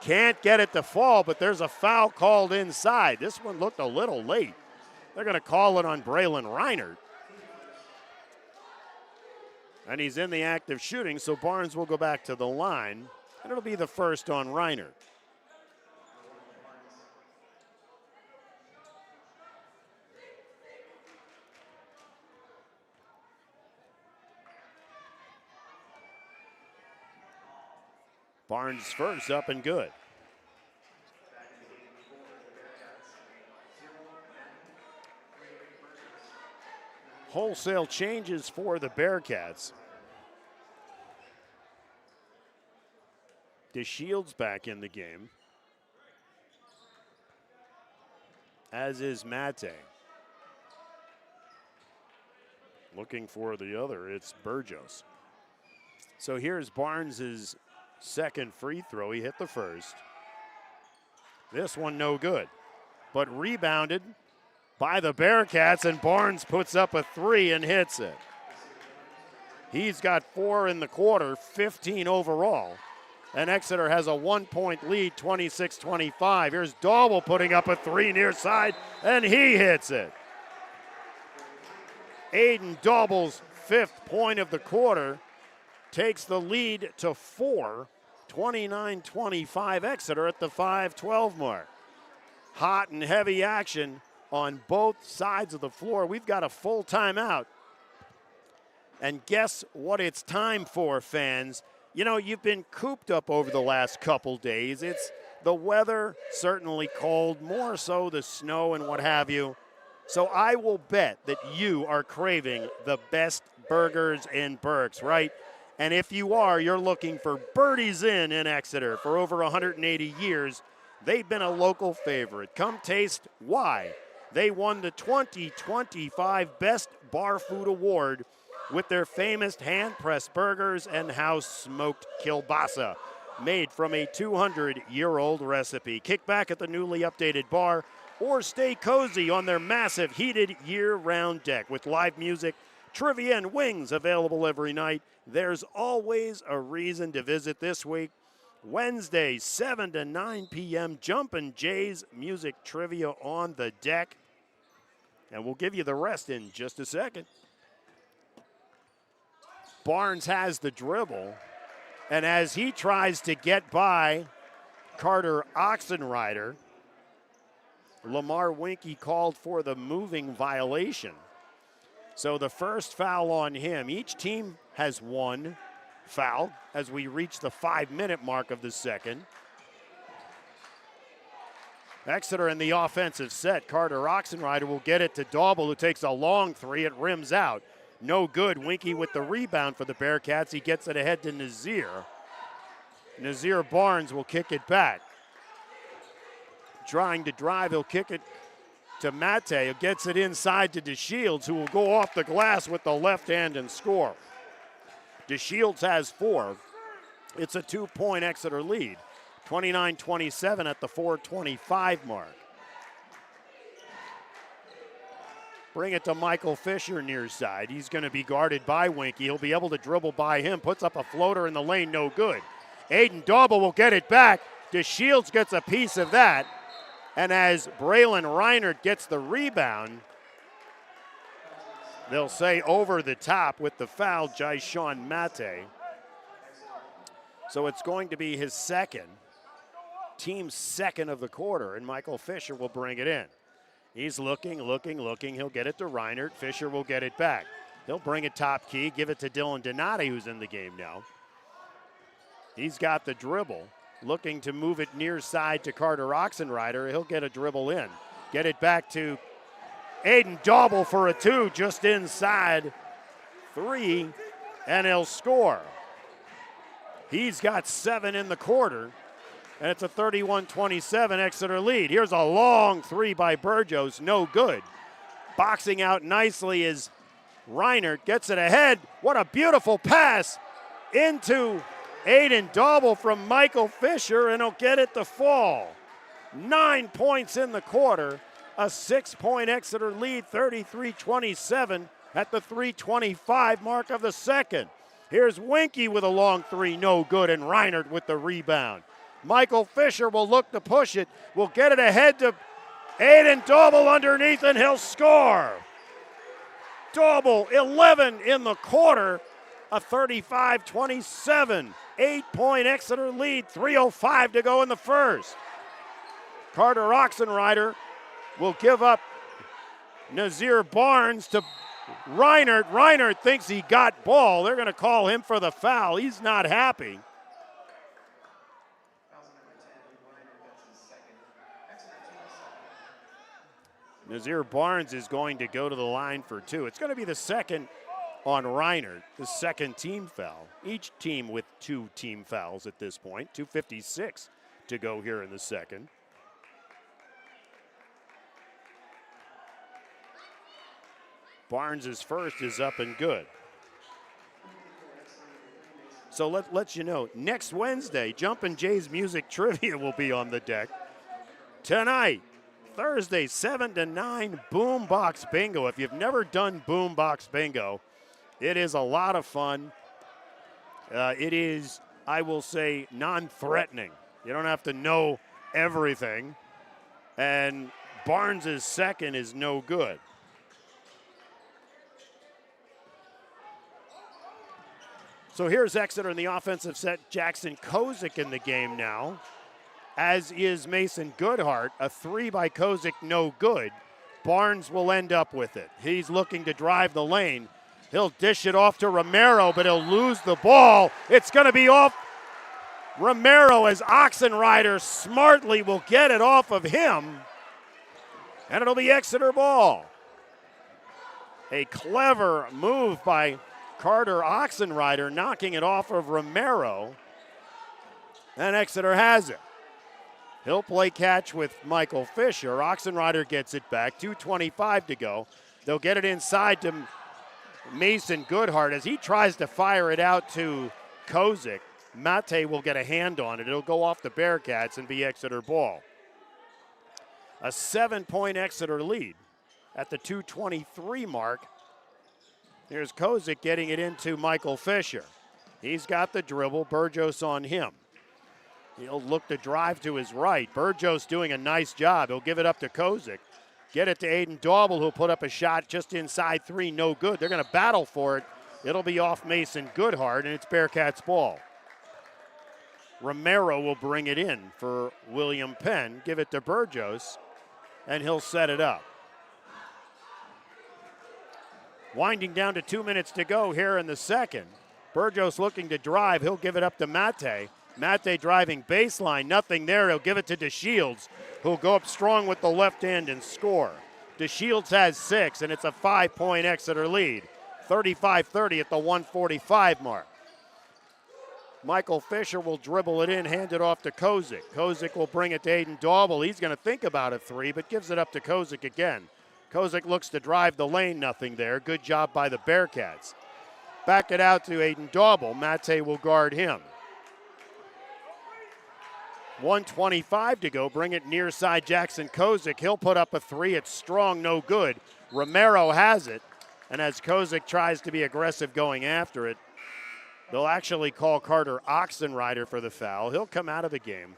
Can't get it to fall, but there's a foul called inside. This one looked a little late. They're going to call it on Braylon Reinert. And he's in the act of shooting, so Barnes will go back to the line, and it'll be the first on Reinert. Barnes first, up and good. Wholesale changes for the Bearcats. DeShields back in the game, as is Mate. Looking for the other, it's Burgos. So here's Barnes's second free throw. He hit the first. This one no good, but rebounded by the Bearcats, and Barnes puts up a three and hits it. He's got 4 in the quarter, 15 overall, and Exeter has a 1-point lead, 26-25. Here's Dauble putting up a three near side, and he hits it. Aiden Dauble's 5th point of the quarter takes the lead to 4, 29-25 Exeter at the 5:12 mark. Hot and heavy action on both sides of the floor. We've got a full timeout. And guess what it's time for, fans? You know, you've been cooped up over the last couple days. It's the weather, certainly cold, more so the snow and what have you. So I will bet that you are craving the best burgers in Berks, right? And if you are, you're looking for Birdie's Inn in Exeter. For over 180 years, they've been a local favorite. Come taste why. They won the 2025 Best Bar Food Award with their famous hand-pressed burgers and house-smoked kielbasa, made from a 200-year-old recipe. Kick back at the newly updated bar or stay cozy on their massive heated year-round deck with live music, trivia, and wings available every night. There's always a reason to visit this week. Wednesday, 7 to 9 p.m., Jumpin' Jays music trivia on the deck. And we'll give you the rest in just a second. Barnes has the dribble, and as he tries to get by Carter Oxenrider, Lamar Winkie called for the moving violation. So the first foul on him. Each team has 1 foul as we reach the 5-minute mark of the second. Exeter in the offensive set. Carter Oxenrider will get it to Dauble, who takes a long three. It rims out. No good. Winkie with the rebound for the Bearcats. He gets it ahead to Nazir. Nazir Barnes will kick it back. Trying to drive, he'll kick it to Mate, who gets it inside to DeShields, who will go off the glass with the left hand and score. DeShields has 4. It's a 2-point Exeter lead, 29-27 at the 4:25 mark. Bring it to Michael Fisher near side. He's going to be guarded by Winky. He'll be able to dribble by him. Puts up a floater in the lane, no good. Aiden Dauble will get it back. DeShields gets a piece of that. And as Braylon Reinert gets the rebound, they'll say over the top with the foul, Jaishawn Mate. So it's going to be his second, team's second of the quarter, and Michael Fisher will bring it in. He's looking. He'll get it to Reinert. Fisher will get it back. He'll bring it top key, give it to Dylan Donati, who's in the game now. He's got the dribble, looking to move it near side to Carter Oxenrider. He'll get a dribble in. Get it back to Aiden Dauble for a 2, just inside 3, and he'll score. He's got 7 in the quarter, and it's a 31-27 Exeter lead. Here's a long 3 by Burgos, no good. Boxing out nicely is Reinert, gets it ahead. What a beautiful pass into Aiden Dauble from Michael Fisher, and he'll get it to fall. 9 points in the quarter, a 6-point Exeter lead, 33-27 at the 3:25 mark of the second. Here's Winky with a long 3, no good, and Reinert with the rebound. Michael Fisher will look to push it, will get it ahead to Aiden Dauble underneath, and he'll score. Dauble, 11 in the quarter, a 35-27, 8-point Exeter lead, 3:05 to go in the first. Carter Oxenrider will give up Nazir Barnes to Reinert. Reinert thinks he got ball. They're going to call him for the foul. He's not happy. Nazir Barnes is going to go to the line for 2. It's going to be the second on Reinert, the second team foul. Each team with 2 team fouls at this point. 2:56 to go here in the second. Barnes' first is up and good. So let you know, next Wednesday, Jumpin' Jay's Music Trivia will be on the deck. Tonight, Thursday, 7 to 9, Boombox Bingo. If you've never done Boombox Bingo, it is a lot of fun. It is, I will say, non-threatening. You don't have to know everything. And Barnes' second is no good. So here's Exeter in the offensive set. Jackson Kozik in the game now, as is Mason Goodhart. A 3 by Kozik, no good. Barnes will end up with it. He's looking to drive the lane. He'll dish it off to Romero, but he'll lose the ball. It's going to be off Romero as Oxenrider smartly will get it off of him, and it'll be Exeter ball. A clever move by Carter Oxenrider, knocking it off of Romero, and Exeter has it. He'll play catch with Michael Fisher. Oxenrider gets it back, 2:25 to go. They'll get it inside to Mason Goodhart as he tries to fire it out to Kozik. Mate will get a hand on it. It'll go off the Bearcats and be Exeter ball. A 7-point Exeter lead at the 2:23 mark. Here's Kozik getting it into Michael Fisher. He's got the dribble. Burgos on him. He'll look to drive to his right. Burgos doing a nice job. He'll give it up to Kozik. Get it to Aiden Dauble, who'll put up a shot just inside 3, no good. They're going to battle for it. It'll be off Mason Goodhart, and it's Bearcats ball. Romero will bring it in for William Penn. Give it to Burgos, and he'll set it up. Winding down to 2 minutes to go here in the second. Burgos looking to drive. He'll give it up to Mate. Mate driving baseline. Nothing there. He'll give it to DeShields, who'll go up strong with the left hand and score. DeShields has 6, and it's a 5-point Exeter lead. 35-30 at the 1:45 mark. Michael Fisher will dribble it in, hand it off to Kozik. Kozik will bring it to Aiden Dauble. He's going to think about a three, but gives it up to Kozik again. Kozik looks to drive the lane, nothing there. Good job by the Bearcats. Back it out to Aiden Dauble. Mate will guard him. 1:25 to go. Bring it near side Jackson Kozik. He'll put up a three. It's strong, no good. Romero has it. And as Kozik tries to be aggressive going after it, they'll actually call Carter Oxenrider for the foul. He'll come out of the game.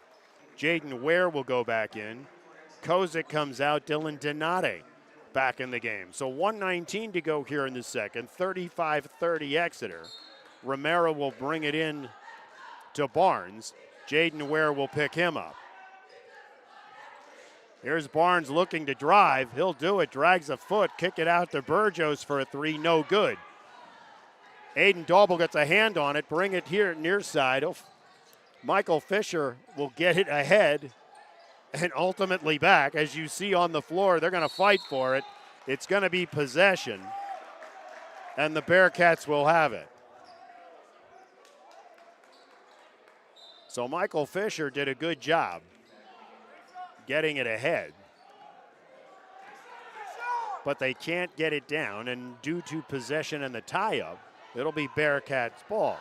Jaden Ware will go back in. Kozik comes out. Dylan Donate back in the game. So 1:19 to go here in the second. 35-30 Exeter. Romero will bring it in to Barnes. Jaden Ware will pick him up. Here's Barnes looking to drive. He'll do it. Drags a foot. Kick it out to Burgos for a three. No good. Aiden Dauble gets a hand on it. Bring it here near side. Michael Fisher will get it ahead and ultimately back. As you see on the floor, they're going to fight for it. It's going to be possession, and the Bearcats will have it. So Michael Fisher did a good job getting it ahead, but they can't get it down, and due to possession and the tie-up, it'll be Bearcats ball.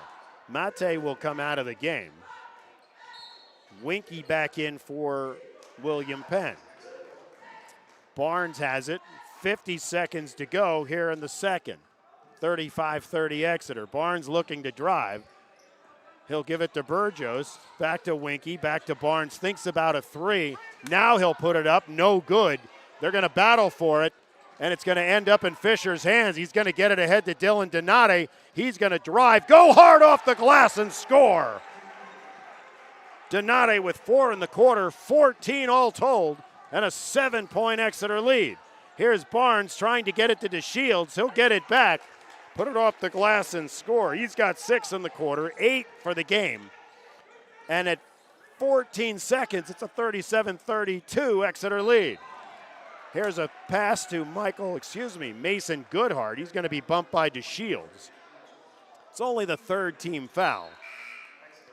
Mate will come out of the game. Winky back in for William Penn. Barnes has it. 50 seconds to go here in the second. 35-30 Exeter. Barnes looking to drive. He'll give it to Burgos. Back to Winky. Back to Barnes. Thinks about a three. Now he'll put it up. No good. They're going to battle for it, and it's going to end up in Fisher's hands. He's going to get it ahead to Dylan Donate. He's going to drive. Go hard off the glass and score. Donate with 4 in the quarter, 14 all told, and a 7-point Exeter lead. Here's Barnes trying to get it to DeShields. He'll get it back, put it off the glass and score. He's got 6 in the quarter, 8 for the game. And at 14 seconds, it's a 37-32 Exeter lead. Here's a pass to Mason Goodhart. He's going to be bumped by DeShields. It's only the third team foul.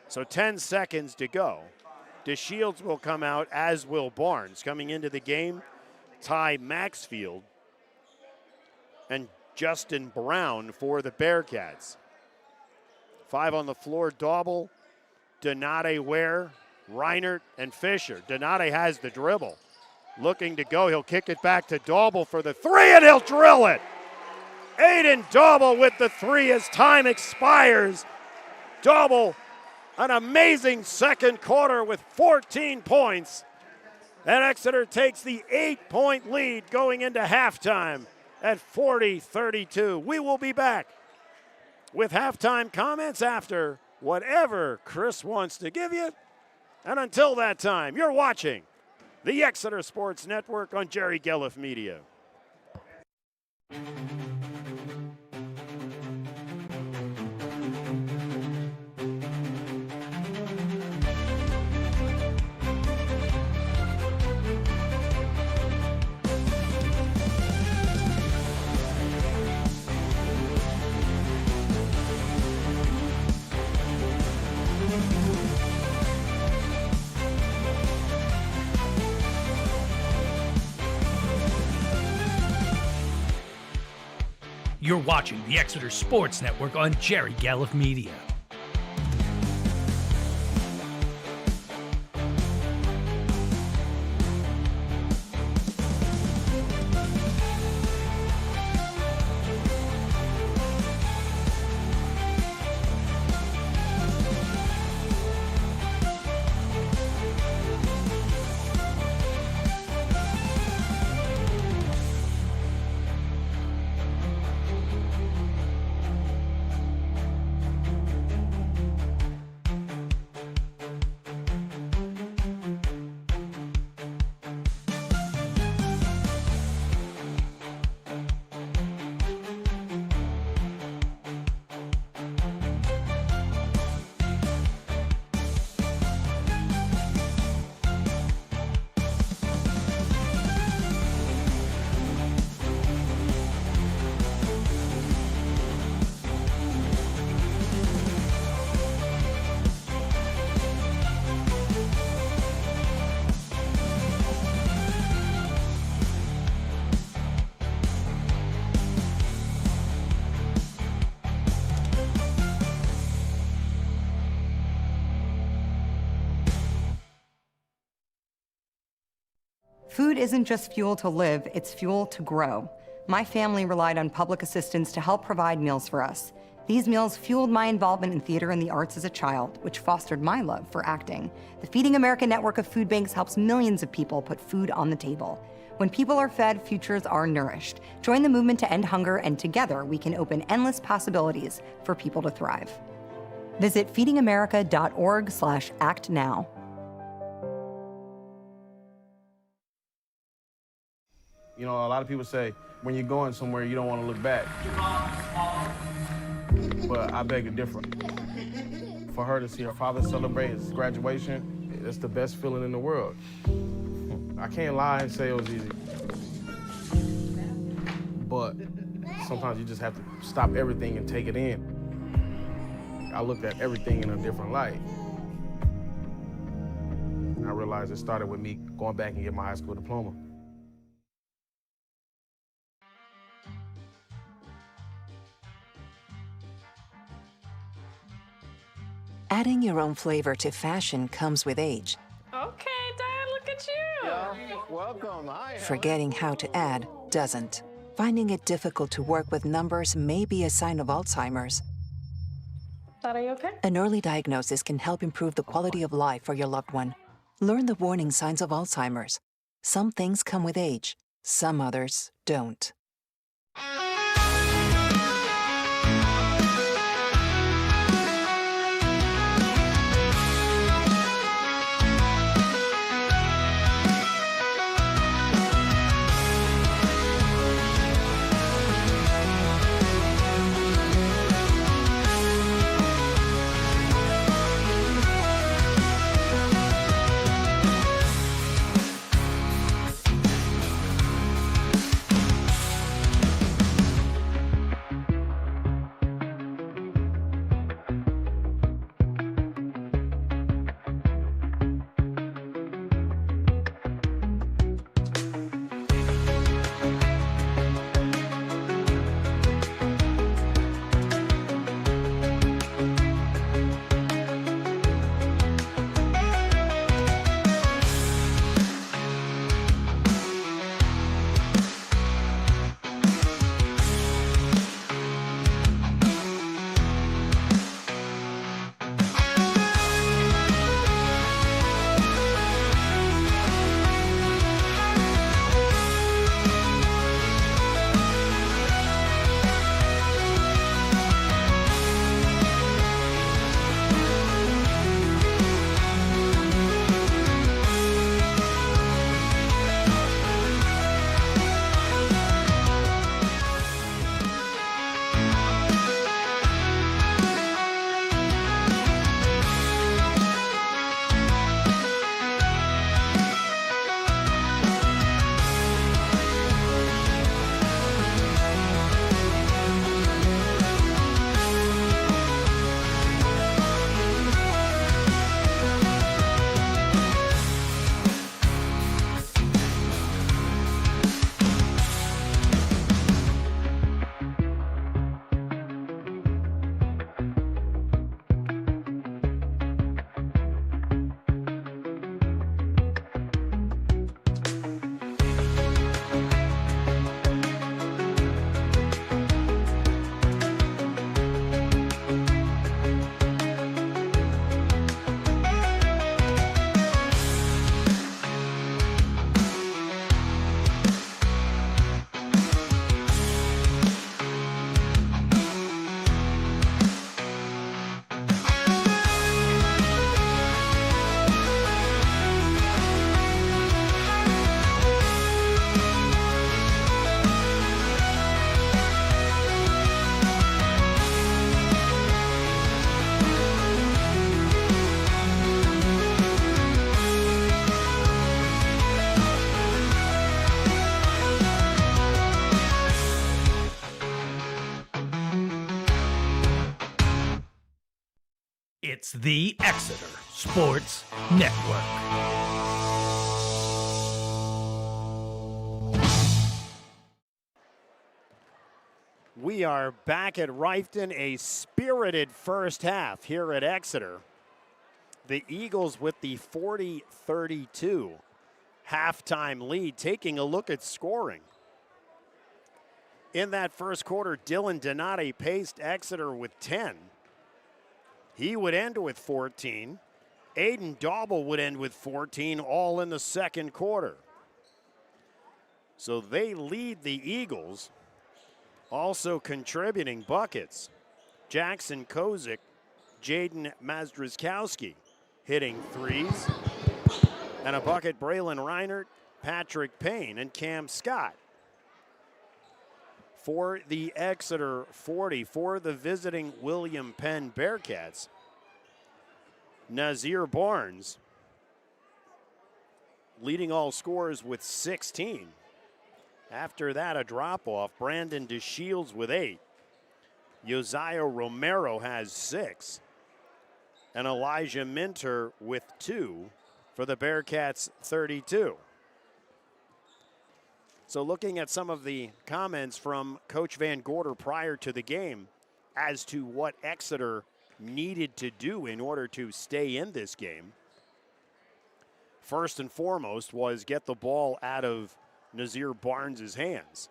So 10 seconds to go. DeShields will come out, as will Barnes. Coming into the game, Ty Maxfield and Justin Brown for the Bearcats. 5 on the floor, Dauble, Donate, Ware, Reinert, and Fisher. Donate has the dribble. Looking to go, he'll kick it back to Dauble for the three, and he'll drill it. Aiden Dauble with the three as time expires. Dauble, an amazing second quarter with 14 points. And Exeter takes the 8-point lead going into halftime at 40-32. We will be back with halftime comments after whatever Chris wants to give you. And until that time, you're watching the Exeter Sports Network on Jerry Gelliff Media. You're watching the Exeter Sports Network on Jerry Gelliff Media. Food isn't just fuel to live, it's fuel to grow. My family relied on public assistance to help provide meals for us. These meals fueled my involvement in theater and the arts as a child, which fostered my love for acting. The Feeding America network of food banks helps millions of people put food on the table. When people are fed, futures are nourished. Join the movement to end hunger, and together we can open endless possibilities for people to thrive. Visit feedingamerica.org/actnow. You know, a lot of people say when you're going somewhere, you don't want to look back. But I beg to differ. For her to see her father celebrate his graduation, it's the best feeling in the world. I can't lie and say it was easy. But sometimes you just have to stop everything and take it in. I looked at everything in a different light. I realized it started with me going back and getting my high school diploma. Adding your own flavor to fashion comes with age. Okay, Dad, look at you. Yeah, welcome. Hi. Forgetting how to add doesn't. Finding it difficult to work with numbers may be a sign of Alzheimer's. Dad, are you okay? An early diagnosis can help improve the quality of life for your loved one. Learn the warning signs of Alzheimer's. Some things come with age, some others don't. It's the Exeter Sports Network. We are back at Rifton, a spirited first half here at Exeter. The Eagles with the 40-32. halftime lead. Taking a look at scoring. In that first quarter, Dylan Donati paced Exeter with 10. He would end with 14. Aiden Dauble would end with 14, all in the second quarter. So they lead the Eagles. Also contributing buckets. Jackson Kozik, Jaden Mazdrzkowski hitting threes. And a bucket, Braylon Reinert, Patrick Payne, and Cam Scott. For the Exeter 40, for the visiting William Penn Bearcats, Nazir Barnes leading all scorers with 16. After that, a drop-off. Brandon DeShields with 8. Josiah Romero has 6. And Elijah Minter with 2 for the Bearcats 32. So looking at some of the comments from Coach Van Gorder prior to the game as to what Exeter needed to do in order to stay in this game. First and foremost was get the ball out of Nazir Barnes' hands.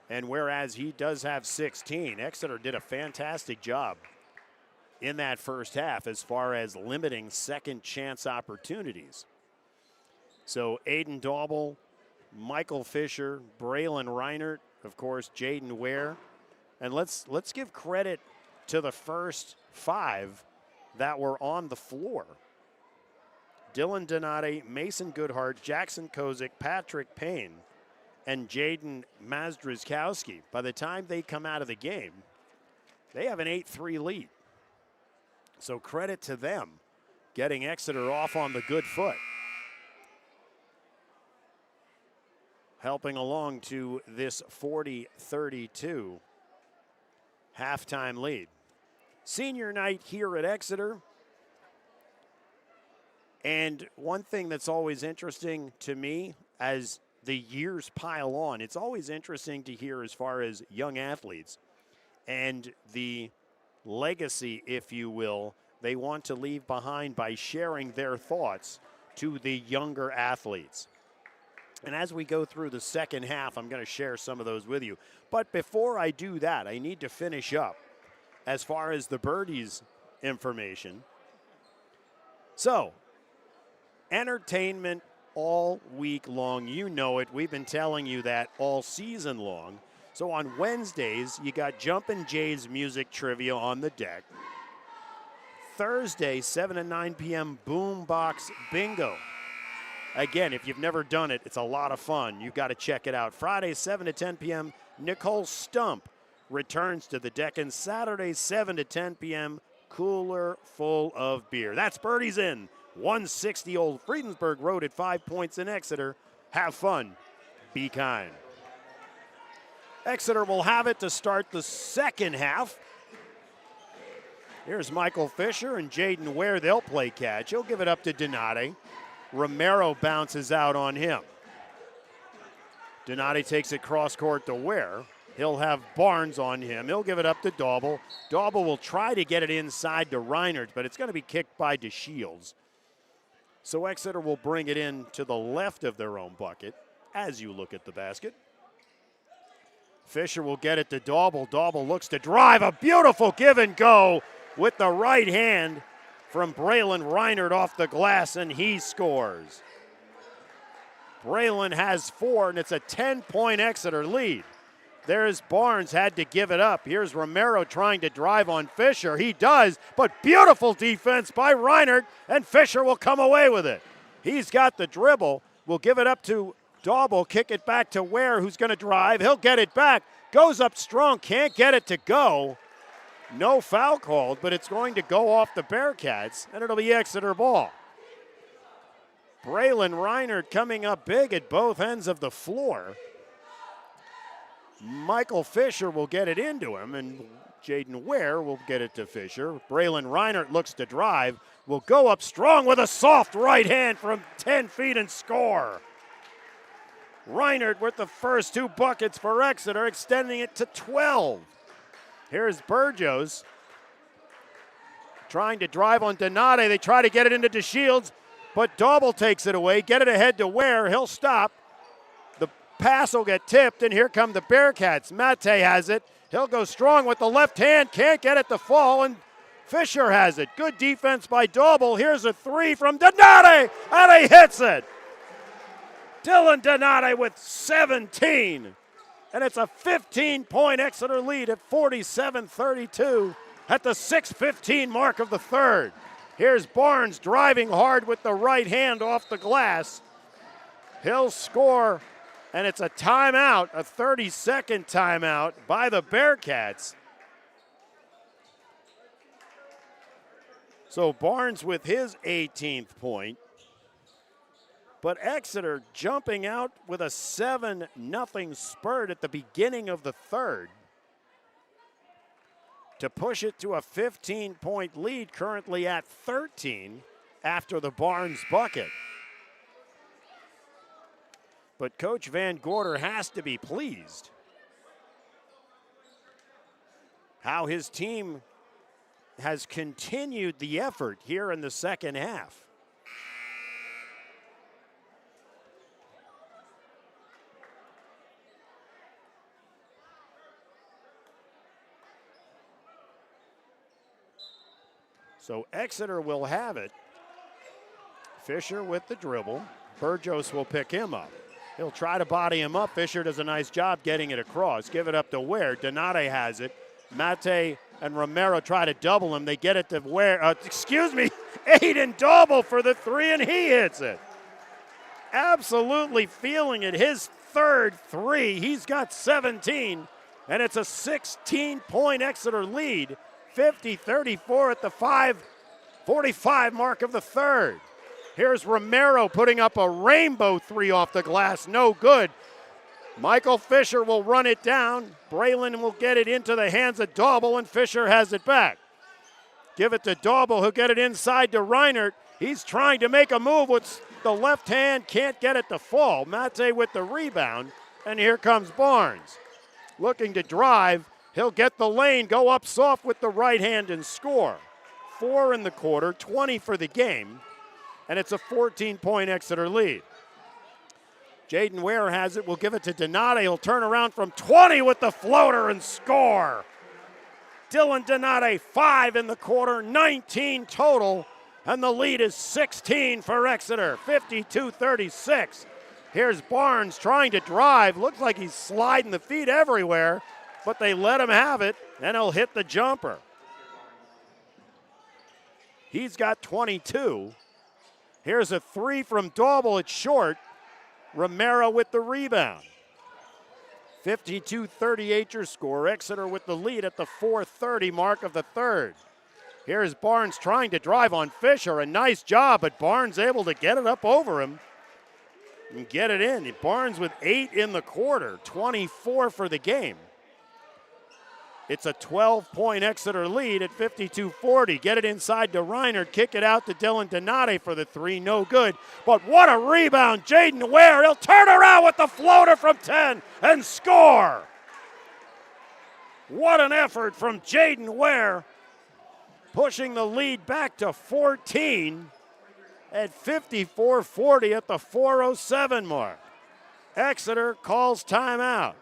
And whereas he does have 16, Exeter did a fantastic job in that first half as far as limiting second chance opportunities. So Aiden Dauble, Michael Fisher, Braylon Reinert, of course, Jaden Ware. And let's give credit to the first 5 that were on the floor. Dylan Donati, Mason Goodhart, Jackson Kozik, Patrick Payne, and Jaden Mazdrzkowski. By the time they come out of the game, they have an 8-3 lead. So credit to them getting Exeter off on the good foot. Helping along to this 40-32 halftime lead. Senior night here at Exeter. And one thing that's always interesting to me as the years pile on, it's always interesting to hear as far as young athletes and the legacy, if you will, they want to leave behind by sharing their thoughts to the younger athletes. And as we go through the second half, I'm going to share some of those with you. But before I do that, I need to finish up as far as the Birdies information. So, entertainment all week long. You know it. We've been telling you that all season long. So on Wednesdays, you got Jumpin' Jay's music trivia on the deck. Thursday, 7 to 9 p.m., Boombox Bingo. Again, if you've never done it, it's a lot of fun. You've got to check it out. Friday, 7 to 10 p.m., Nicole Stump returns to the deck. And Saturday, 7 to 10 p.m., Cooler Full of Beer. That's Birdies in. 160 Old Friedensburg Road at 5 Points in Exeter. Have fun. Be kind. Exeter will have it to start the second half. Here's Michael Fisher and Jaden Ware. They'll play catch. He'll give it up to Donati. Romero bounces out on him. Donati takes it cross court to Ware. He'll have Barnes on him. He'll give it up to Dauble. Dauble will try to get it inside to Reinert, but it's going to be kicked by DeShields. So Exeter will bring it in to the left of their own bucket as you look at the basket. Fisher will get it to Dauble. Dauble looks to drive. A beautiful give and go with the right hand from Braylon Reinert off the glass, and he scores. Braylon has 4, and it's a 10-point Exeter lead. There's Barnes, had to give it up. Here's Romero trying to drive on Fisher. He does, but beautiful defense by Reinert, and Fisher will come away with it. He's got the dribble. Will give it up to Dauble, kick it back to Ware, who's going to drive. He'll get it back. Goes up strong, can't get it to go. No foul called, but it's going to go off the Bearcats, and it'll be Exeter ball. Braylon Reinert coming up big at both ends of the floor. Michael Fisher will get it into him, and Jaden Ware will get it to Fisher. Braylon Reinert looks to drive, will go up strong with a soft right hand from 10 feet and score. Reinert with the first 2 buckets for Exeter, extending it to 12. Here's Burgos trying to drive on Donati. They try to get it into DeShields. but Dauble takes it away. Get it ahead to Ware. He'll stop. The pass will get tipped, and here come the Bearcats. Mate has it. He'll go strong with the left hand. Can't get it to fall, and Fisher has it. Good defense by Dauble. Here's a three from Donati, and he hits it. Dylan Donati with 17. And it's a 15-point Exeter lead at 47-32 at the 6:15 mark of the third. Here's Barnes driving hard with the right hand off the glass. He'll score, and it's a timeout, a 30-second timeout by the Bearcats. So Barnes with his 18th point. But Exeter jumping out with a 7-0 spurt at the beginning of the third to push it to a 15-point lead, currently at 13 after the Barnes bucket. But Coach Van Gorder has to be pleased how his team has continued the effort here in the second half. So Exeter will have it. Fisher with the dribble. Burgos will pick him up. He'll try to body him up. Fisher does a nice job getting it across. Give it up to Ware. Donati has it. Mate and Romero try to double him. They get it to Ware. Aiden Dauble for the three, and he hits it. Absolutely feeling it. His third three. He's got 17, and it's a 16-point Exeter lead. 50-34 at the 5:45 mark of the third. Here's Romero putting up a rainbow three off the glass. No good. Michael Fisher will run it down. Braylon will get it into the hands of Dauble, and Fisher has it back. Give it to Dauble, who'll get it inside to Reinert. He's trying to make a move with the left hand. Can't get it to fall. Mate with the rebound, and here comes Barnes. Looking to drive. He'll get the lane, go up soft with the right hand and score. 4 in the quarter, 20 for the game, and it's a 14-point Exeter lead. Jaden Ware has it, will give it to Donati. He'll turn around from 20 with the floater and score. Dylan Donati, 5 in the quarter, 19 total, and the lead is 16 for Exeter, 52-36. Here's Barnes trying to drive. Looks like he's sliding the feet everywhere, but they let him have it, and he'll hit the jumper. He's got 22. Here's a three from Dauble. It's short. Romero with the rebound. 52-38 your score. Exeter with the lead at the 4:30 mark of the third. Here's Barnes trying to drive on Fisher. A nice job, but Barnes able to get it up over him and get it in. Barnes with 8 in the quarter, 24 for the game. It's a 12-point Exeter lead at 52-40. Get it inside to Reiner. Kick it out to Dylan Donati for the three. No good. But what a rebound. Jaden Ware. He'll turn around with the floater from 10 and score. What an effort from Jaden Ware. Pushing the lead back to 14 at 54-40 at the 4:07 mark. Exeter calls timeout.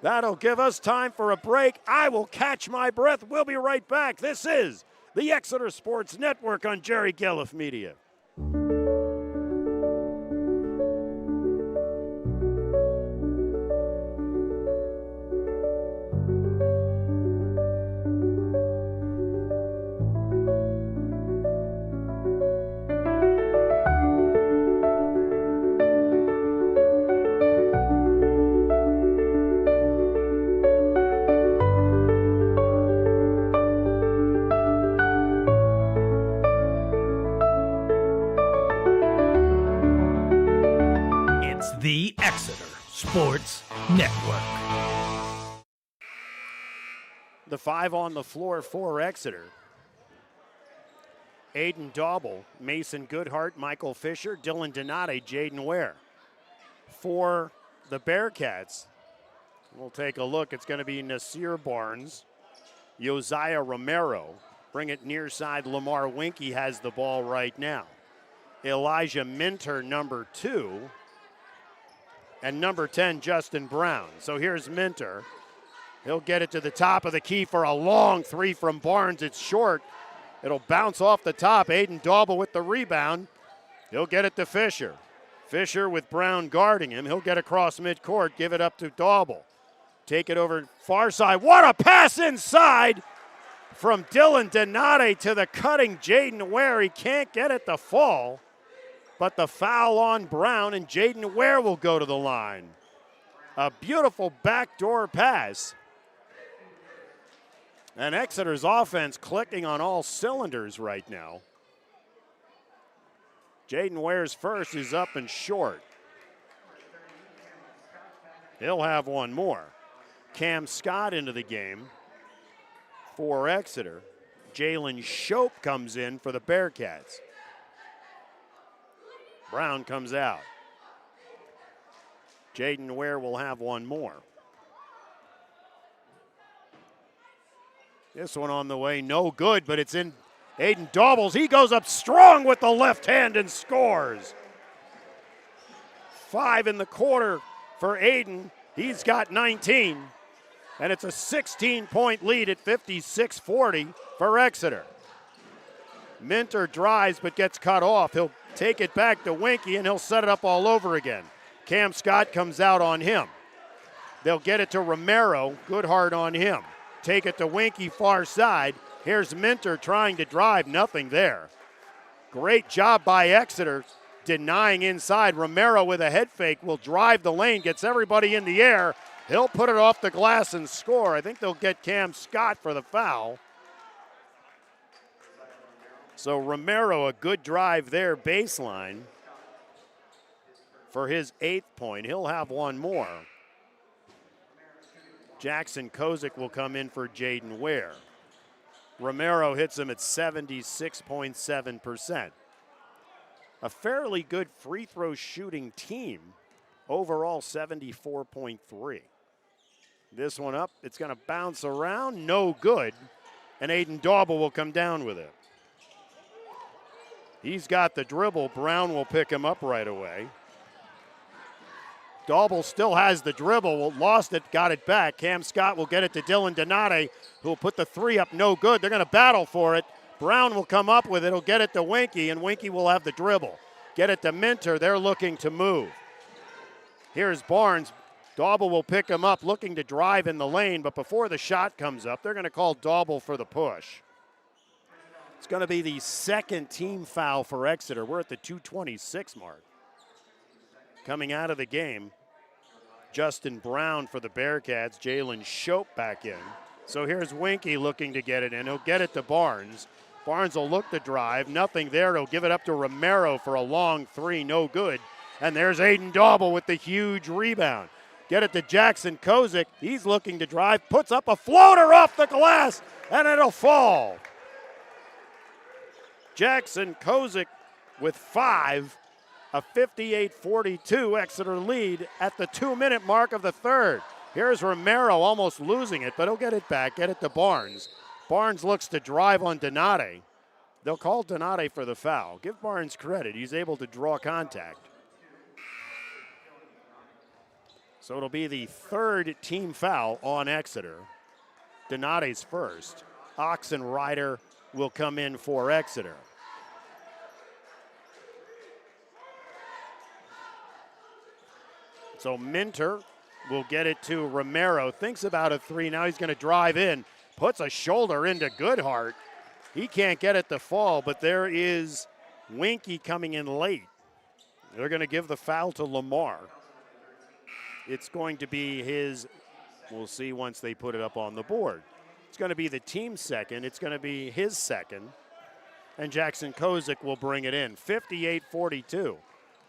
That'll give us time for a break. I will catch my breath. We'll be right back. This is the Exeter Sports Network on Jerry Gelliff Media. The Exeter Sports Network. The 5 on the floor for Exeter. Aiden Dauble, Mason Goodhart, Michael Fisher, Dylan Donati, Jaden Ware. For the Bearcats, we'll take a look. It's going to be Nasir Barnes, Josiah Romero, Bring it near side. Lamar Winkie has the ball right now. Elijah Minter, number 2. And number 10, Justin Brown. So here's Minter. He'll get it to the top of the key for a long 3 from Barnes. It's short. It'll bounce off the top. Aiden Daubel with the rebound. He'll get it to Fisher. Fisher with Brown guarding him. He'll get across midcourt, give it up to Daubel. Take it over far side. What a pass inside from Dylan Donate to the cutting Jaden Ware. He can't get it to fall, but the foul on Brown, and Jaden Ware will go to the line. A beautiful backdoor pass. And Exeter's offense clicking on all cylinders right now. Jaden Ware's first is up and short. He'll have one more. Cam Scott into the game for Exeter. Jalen Shope comes in for the Bearcats. Brown comes out. Jaden Ware will have one more. This one on the way, no good, but it's in Aiden Daubel's. He goes up strong with the left hand and scores. 5 in the quarter for Aiden. He's got 19, and it's a 16-point lead at 56-40 for Exeter. Minter drives but gets cut off. He'll take it back to Winkie, and he'll set it up all over again. Cam Scott comes out on him. They'll get it to Romero. Good hard on him. Take it to Winkie far side. Here's Minter trying to drive. Nothing there. Great job by Exeter denying inside. Romero with a head fake will drive the lane, gets everybody in the air. He'll put it off the glass and score. I think they'll get Cam Scott for the foul. So Romero, a good drive there, baseline for his 8th point. He'll have one more. Jackson Kozik will come in for Jaden Ware. Romero hits him at 76.7%. A fairly good free throw shooting team. Overall 74.3. This one up, it's going to bounce around, no good. And Aiden Daubel will come down with it. He's got the dribble. Brown will pick him up right away. Daubel still has the dribble, lost it, got it back. Cam Scott will get it to Dylan Donate, who will put the 3 up, no good. They're going to battle for it. Brown will come up with it. He'll get it to Winkie, and Winkie will have the dribble. Get it to Minter. They're looking to move. Here's Barnes. Daubel will pick him up, looking to drive in the lane, but before the shot comes up, they're going to call Daubel for the push. It's going to be the 2nd team foul for Exeter. We're at the 2:26 mark. Coming out of the game, Justin Brown for the Bearcats. Jalen Shope back in. So here's Winkie looking to get it in. He'll get it to Barnes. Barnes will look to drive. Nothing there. He'll give it up to Romero for a long 3. No good. And there's Aiden Daubel with the huge rebound. Get it to Jackson Kozik. He's looking to drive. Puts up a floater off the glass, and it'll fall. Jackson Kozik with 5. A 58-42 Exeter lead at the 2-minute mark of the 3rd. Here's Romero almost losing it, but he'll get it back, get it to Barnes. Barnes looks to drive on Donate. They'll call Donate for the foul. Give Barnes credit. He's able to draw contact. So it'll be the 3rd team foul on Exeter. Donate's first. Oxenrider will come in for Exeter. So Minter will get it to Romero. Thinks about a 3. Now he's going to drive in. Puts a shoulder into Goodhart. He can't get it to fall, but there is Winkie coming in late. They're going to give the foul to Lamar. It's going to be his, we'll see once they put it up on the board. It's going to be the team's 2nd. It's going to be his 2nd. And Jackson Kozik will bring it in. 58-42.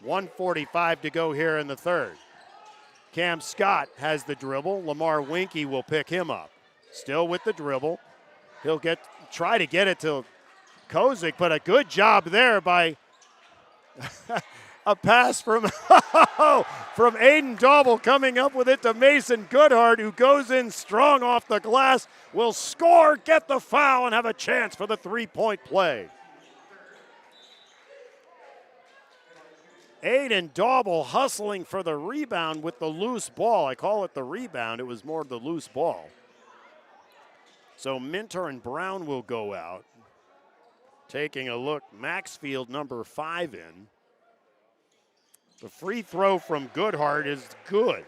1:45 to go here in the 3rd. Cam Scott has the dribble. Lamar Winkie will pick him up. Still with the dribble. He'll try to get it to Kozik, but a good job there by A pass from from Aiden Dauble coming up with it to Mason Goodhart, who goes in strong off the glass, will score, get the foul, and have a chance for the three-point play. Aiden Dauble hustling for the rebound with the loose ball. I call it the rebound. It was more of the loose ball. So Minter and Brown will go out. Taking a look, Maxfield, number 5 in. The free throw from Goodhart is good.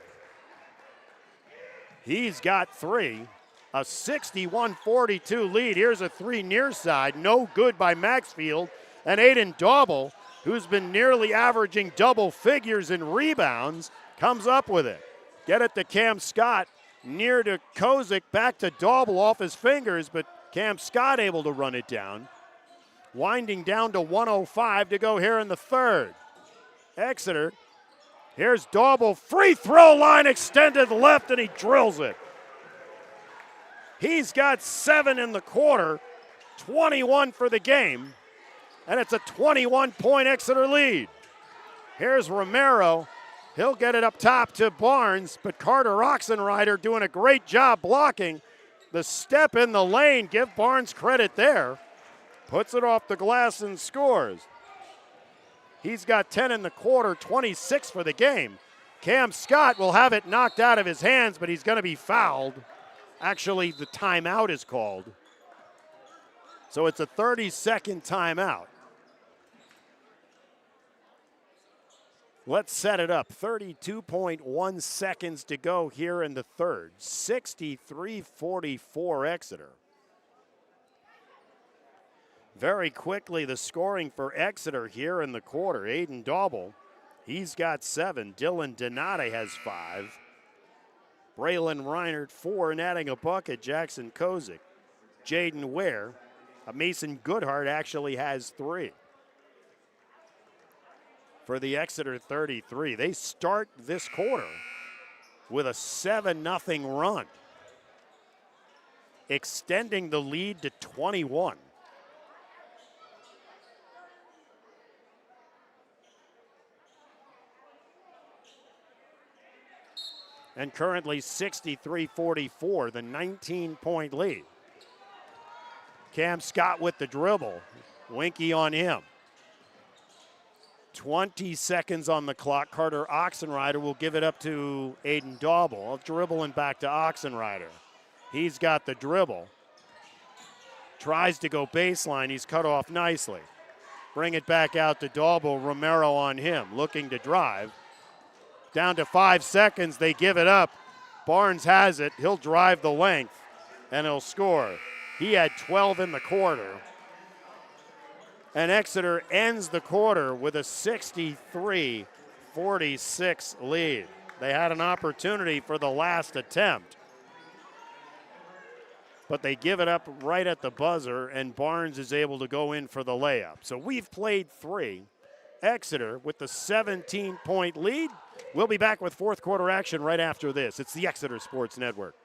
He's got 3. A 61-42 lead. Here's a 3 near side. No good by Maxfield. And Aiden Dauble, who's been nearly averaging double figures in rebounds, comes up with it. Get it to Cam Scott, near to Kozik, back to Dauble off his fingers, but Cam Scott able to run it down. Winding down to 105 to go here in the third. Exeter, here's Dauble, free throw line extended left, and he drills it. He's got 7 in the quarter, 21 for the game, and it's a 21-point Exeter lead. Here's Romero. He'll get it up top to Barnes, but Carter Oxenrider doing a great job blocking. The step in the lane, give Barnes credit there. Puts it off the glass and scores. He's got 10 in the quarter, 26 for the game. Cam Scott will have it knocked out of his hands, but he's going to be fouled. Actually, the timeout is called. So it's a 30-second timeout. Let's set it up. 32.1 seconds to go here in the third. 63-44 Exeter. Very quickly, the scoring for Exeter here in the quarter. Aiden Dauble, he's got 7. Dylan Donate has 5. Braylon Reinert, 4, and adding a bucket, Jackson Kozik. Jaden Ware, Mason Goodhart actually has 3. For the Exeter 33, they start this quarter with a 7-0 run, extending the lead to 21. And currently 63-44, the 19-point lead. Cam Scott with the dribble. Winky on him. 20 seconds on the clock. Carter Oxenrider will give it up to Aiden Dauble. Dribbling back to Oxenrider. He's got the dribble. Tries to go baseline. He's cut off nicely. Bring it back out to Dauble. Romero on him, looking to drive. Down to 5 seconds, they give it up. Barnes has it. He'll drive the length, and he'll score. He had 12 in the quarter. And Exeter ends the quarter with a 63-46 lead. They had an opportunity for the last attempt, but they give it up right at the buzzer, and Barnes is able to go in for the layup. So we've played 3. Exeter with the 17-point lead. We'll be back with fourth quarter action right after this. It's the Exeter Sports Network.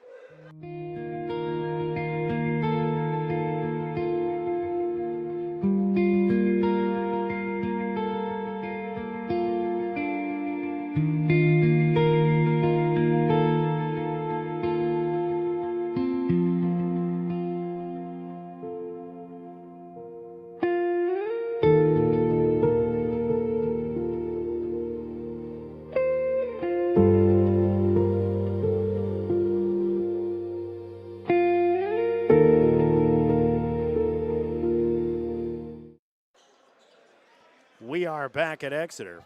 We are back at Exeter.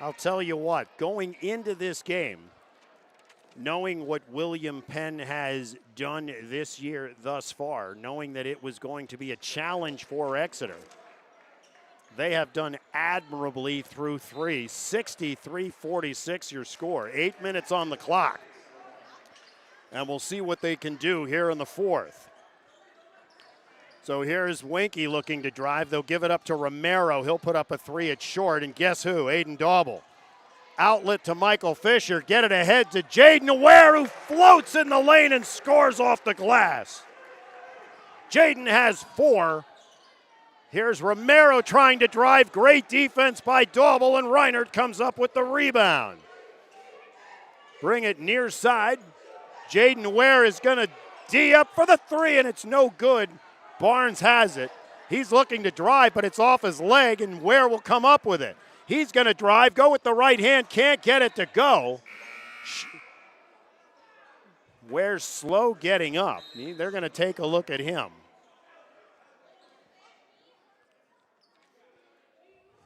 I'll tell you what, going into this game, knowing what William Penn has done this year thus far, knowing that it was going to be a challenge for Exeter, they have done admirably through 3. 63-46 your score. 8 minutes on the clock. And we'll see what they can do here in the fourth. So here's Winky looking to drive. They'll give it up to Romero. He'll put up a 3. It's short, and guess who? Aiden Dauble. Outlet to Michael Fisher. Get it ahead to Jaden Ware, who floats in the lane and scores off the glass. Jaden has 4. Here's Romero trying to drive. Great defense by Daubel, and Reinert comes up with the rebound. Bring it near side. Jaden Ware is going to D up for the three, and it's no good. Barnes has it. He's looking to drive, but it's off his leg, and Ware will come up with it. He's going to drive, go with the right hand, can't get it to go. Ware's slow getting up. They're going to take a look at him.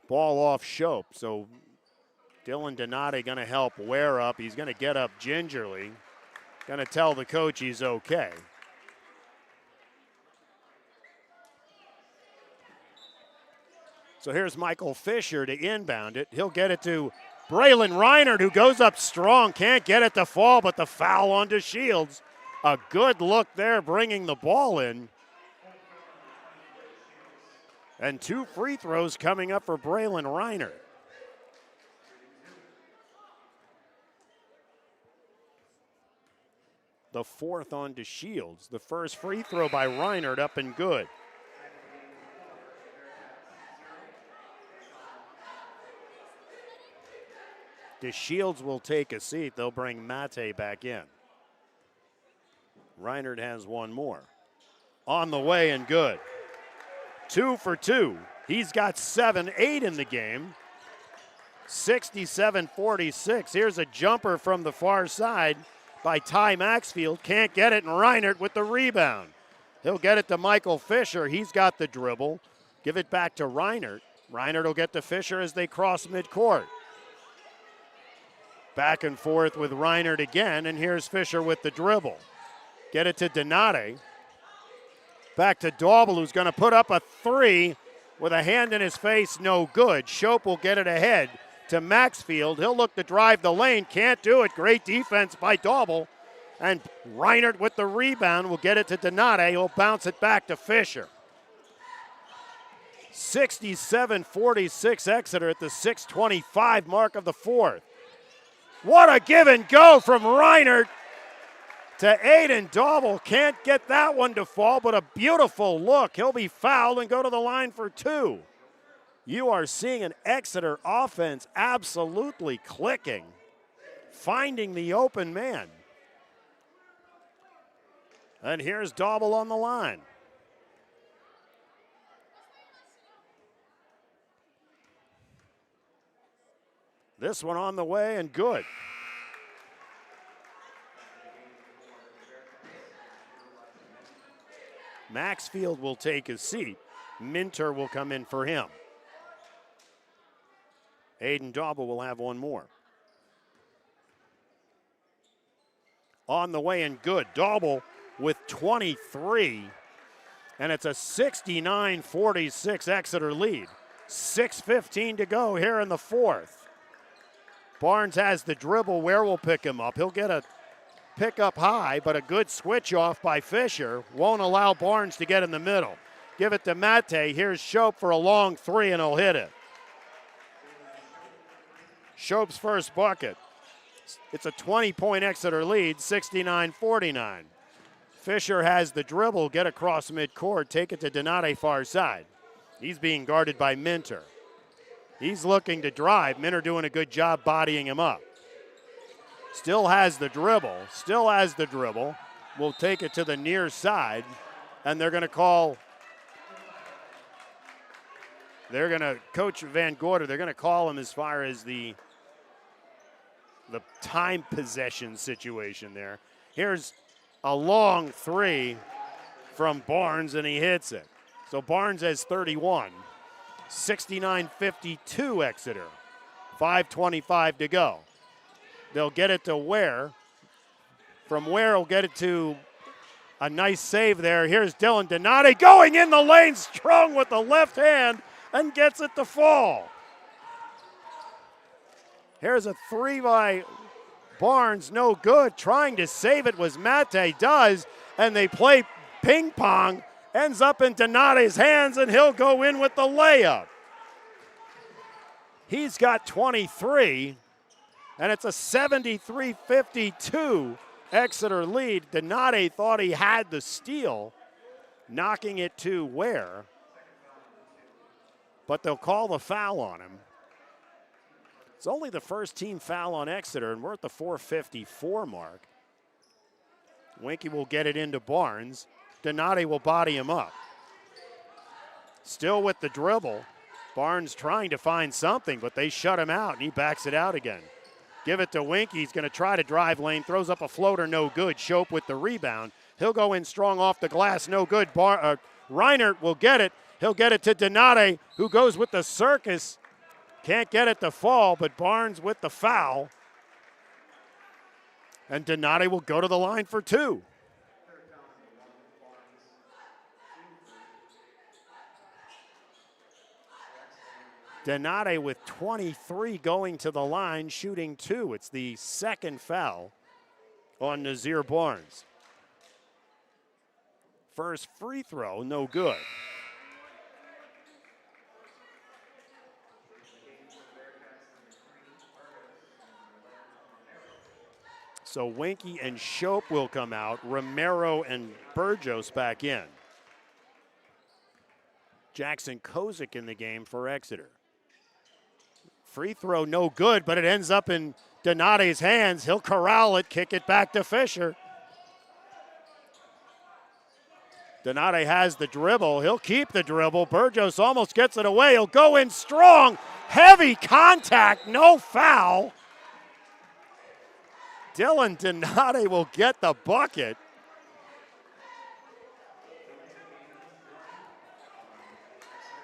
Ball off Shope, so Dylan Donati going to help Ware up. He's going to get up gingerly. Going to tell the coach he's okay. So here's Michael Fisher to inbound it. He'll get it to Braylon Reinert, who goes up strong. Can't get it to fall, but the foul onto Shields. A good look there, bringing the ball in. And 2 free throws coming up for Braylon Reinert. The 4th on to Shields. The first free throw by Reinert up and good. DeShields will take a seat. They'll bring Mate back in. Reinert has one more. On the way and good. 2 for 2. He's got 7-8 in the game. 67-46. Here's a jumper from the far side by Ty Maxfield. Can't get it, and Reinert with the rebound. He'll get it to Michael Fisher. He's got the dribble. Give it back to Reinert. Reinert will get to Fisher as they cross midcourt. Back and forth with Reinert again, and here's Fisher with the dribble. Get it to Donati. Back to Daubel, who's going to put up a 3 with a hand in his face, no good. Shope will get it ahead to Maxfield. He'll look to drive the lane, can't do it. Great defense by Daubel. And Reinert with the rebound will get it to Donati. He'll bounce it back to Fisher. 67-46 Exeter at the 6:25 mark of the 4th. What a give and go from Reinert to Aiden Daubel. Can't get that one to fall, but a beautiful look. He'll be fouled and go to the line for 2. You are seeing an Exeter offense absolutely clicking, finding the open man. And here's Daubel on the line. This one on the way and good. Maxfield will take his seat. Minter will come in for him. Aiden Daubel will have one more. On the way and good. Daubel with 23. And it's a 69-46 Exeter lead. 6:15 to go here in the 4th. Barnes has the dribble. Ware will pick him up. He'll get a pick up high, but a good switch off by Fisher. Won't allow Barnes to get in the middle. Give it to Mate. Here's Shope for a long 3, and he'll hit it. Shope's first bucket. It's a 20-point Exeter lead, 69-49. Fisher has the dribble, get across midcourt, take it to Donati far side. He's being guarded by Minter. He's looking to drive. Minter doing a good job bodying him up. Still has the dribble. Will take it to the near side, and they're going to Coach Van Gorder, they're going to call him as far as the time possession situation there. Here's a long 3 from Barnes, and he hits it. So Barnes has 31. 69-52 Exeter. 5:25 to go. They'll get it to Ware. From Ware, will get it to a nice save there. Here's Dylan Donati going in the lane, strong with the left hand, and gets it to fall. Here's a 3 by Barnes, no good. Trying to save it was Mate, does, and they play ping pong. Ends up in Donati's hands, and he'll go in with the layup. He's got 23, and it's a 73-52 Exeter lead. Donati thought he had the steal, knocking it to Ware. but they'll call the foul on him. It's only the first team foul on Exeter, and we're at the 4:54 mark. Winky will get it into Barnes. Donati will body him up. Still with the dribble. Barnes trying to find something, but they shut him out, and he backs it out again. Give it to Winky. He's going to try to drive lane. Throws up a floater, no good. Shope with the rebound. He'll go in strong off the glass, no good. Reinert will get it. He'll get it to Donati, who goes with the circus. Can't get it to fall, but Barnes with the foul. And Donati will go to the line for two. Donati with 23 going to the line, shooting two. It's the second foul on Nazir Barnes. First free throw, no good. So Winky and Shope will come out. Romero and Burgos back in. Jackson Kozik in the game for Exeter. Free throw, no good, but it ends up in Donati's hands. He'll corral it, kick it back to Fisher. Donati has the dribble. He'll keep the dribble. Burgos almost gets it away. He'll go in strong. Heavy contact, no foul. Dylan Donati will get the bucket.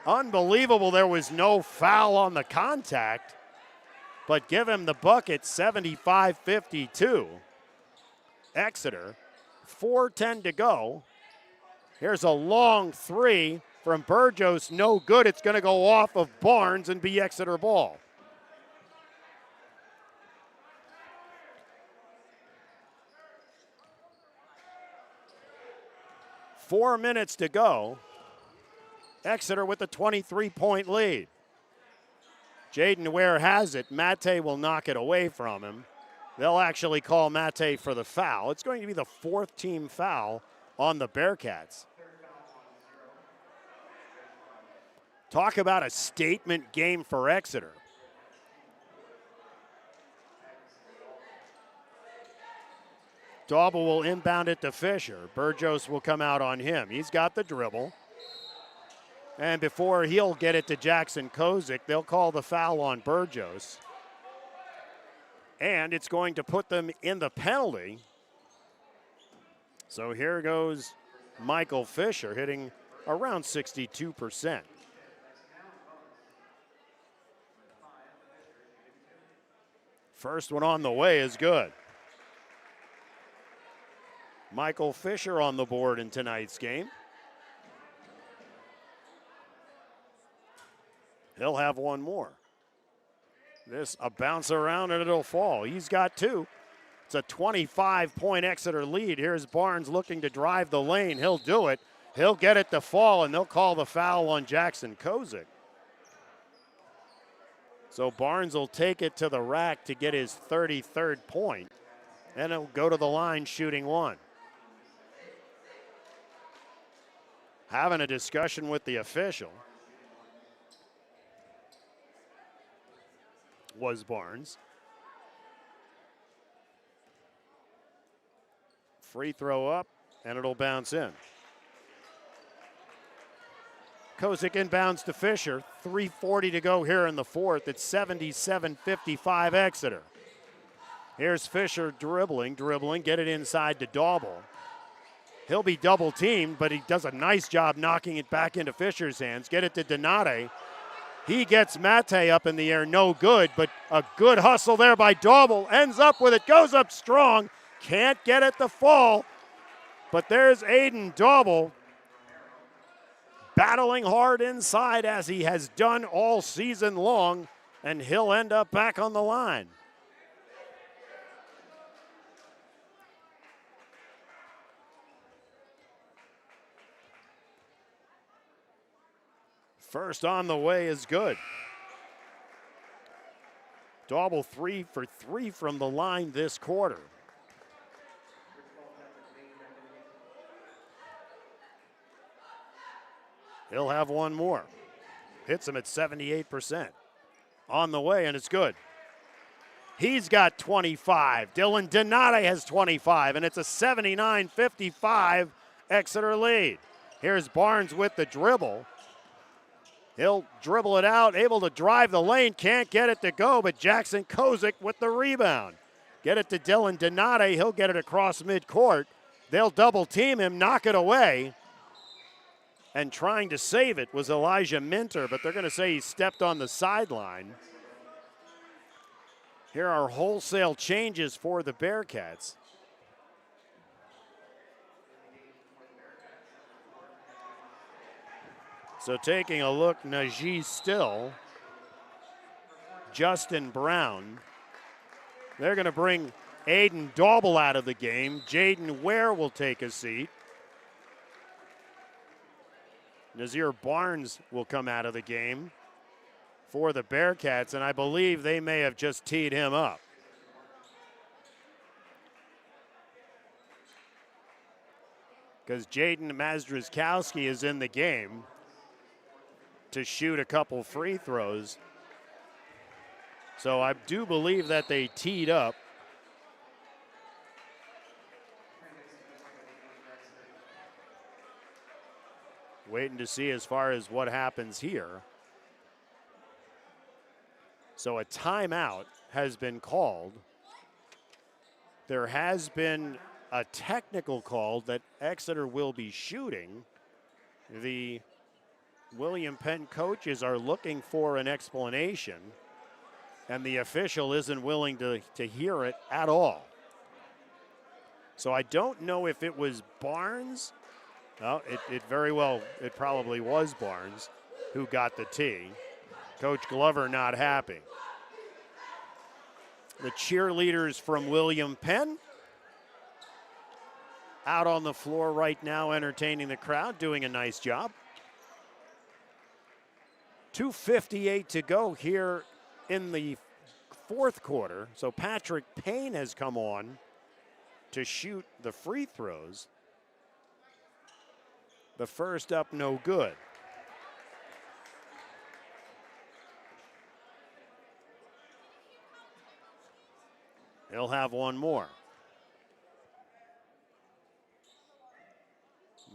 Unbelievable there was no foul on the contact, but give him the bucket, 75-52. Exeter, 4:10 to go. Here's a long three from Burgos, no good. It's going to go off of Barnes and be Exeter ball. Four minutes to go. Exeter with a 23-point lead. Jaden Ware has it. Mate will knock it away from him. They'll actually call Mate for the foul. It's going to be the fourth team foul on the Bearcats. Talk about a statement game for Exeter. Dauble will inbound it to Fisher. Burgos will come out on him. He's got the dribble. And before he'll get it to Jackson Kozik, they'll call the foul on Burgos. And it's going to put them in the penalty. So here goes Michael Fisher hitting around 62%. First one on the way is good. Michael Fisher on the board in tonight's game. He'll have one more. This a bounce around and it'll fall. He's got two. It's a 25-point Exeter lead. Here's Barnes looking to drive the lane. He'll do it. He'll get it to fall, and they'll call the foul on Jackson Kozik. So Barnes will take it to the rack to get his 33rd point, and he'll go to the line shooting one. Having a discussion with the official was Barnes. Free throw up, and it'll bounce in. Kozik inbounds to Fisher. 3:40 to go here in the fourth. It's 77-55 Exeter. Here's Fisher dribbling, get it inside to Dauble. He'll be double teamed, but he does a nice job knocking it back into Fisher's hands. Get it to Donati. He gets Mate up in the air, no good, but a good hustle there by Dauble. Ends up with it, goes up strong. Can't get it to fall, but there's Aiden Dauble battling hard inside as he has done all season long, and he'll end up back on the line. First on the way is good. Dauble 3 for 3 from the line this quarter. He'll have one more. hits him at 78%. On the way, and it's good. He's got 25. Dylan Donati has 25, and it's a 79-55 Exeter lead. Here's Barnes with the dribble. He'll dribble it out, able to drive the lane, can't get it to go, but Jackson Kozik with the rebound. Get it to Dylan Donati, he'll get it across midcourt. They'll double team him, knock it away. And trying to save it was Elijah Minter, but they're going to say he stepped on the sideline. Here are wholesale changes for the Bearcats. So taking a look, Najee Still, Justin Brown. They're going to bring Aiden Daubel out of the game. Jaden Ware will take a seat. Nazir Barnes will come out of the game for the Bearcats, and I believe they may have just teed him up. Because Jaden Mazdrzkowski is in the game to shoot a couple free throws. So I do believe that they teed up. Waiting to see as far as what happens here. So a timeout has been called. There has been a technical call that Exeter will be shooting. The William Penn coaches are looking for an explanation, and the official isn't willing to hear it at all. So I don't know if it was Barnes. Well, it very well, it probably was Barnes who got the tee. Coach Glover not happy. The cheerleaders from William Penn out on the floor right now entertaining the crowd, doing a nice job. 2:58 to go here in the fourth quarter. So Patrick Payne has come on to shoot the free throws. The first up, no good. He'll have one more.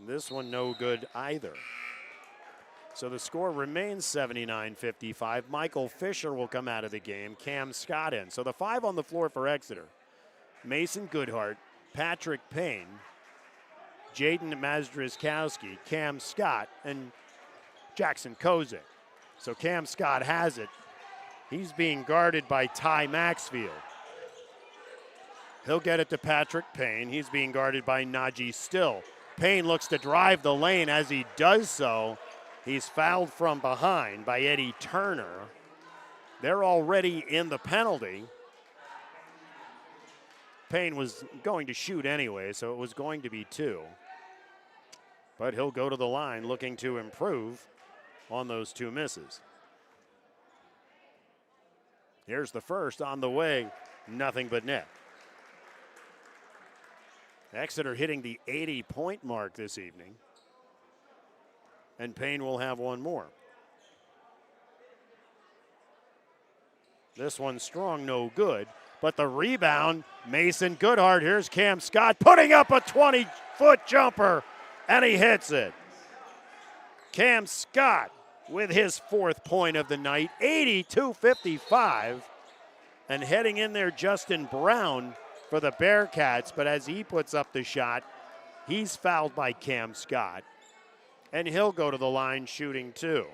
This one no good either. So the score remains 79-55. Michael Fisher will come out of the game. Cam Scott in. So the five on the floor for Exeter: Mason Goodhart, Patrick Payne, Jaden Mazdrzkowski, Cam Scott, and Jackson Kozik. So Cam Scott has it. He's being guarded by Ty Maxfield. He'll get it to Patrick Payne. He's being guarded by Najee Still. Payne looks to drive the lane. As he does so, he's fouled from behind by Eddie Turner. They're already in the penalty. Payne was going to shoot anyway, so it was going to be two. But he'll go to the line looking to improve on those two misses. Here's the first on the way, nothing but net. Exeter hitting the 80-point mark this evening. And Payne will have one more. This one's strong, no good. But the rebound, Mason Goodhart. Here's Cam Scott putting up a 20-foot jumper, and he hits it. Cam Scott with his fourth point of the night, 82-55. And heading in there, Justin Brown for the Bearcats. But as he puts up the shot, he's fouled by Cam Scott. And he'll go to the line shooting two.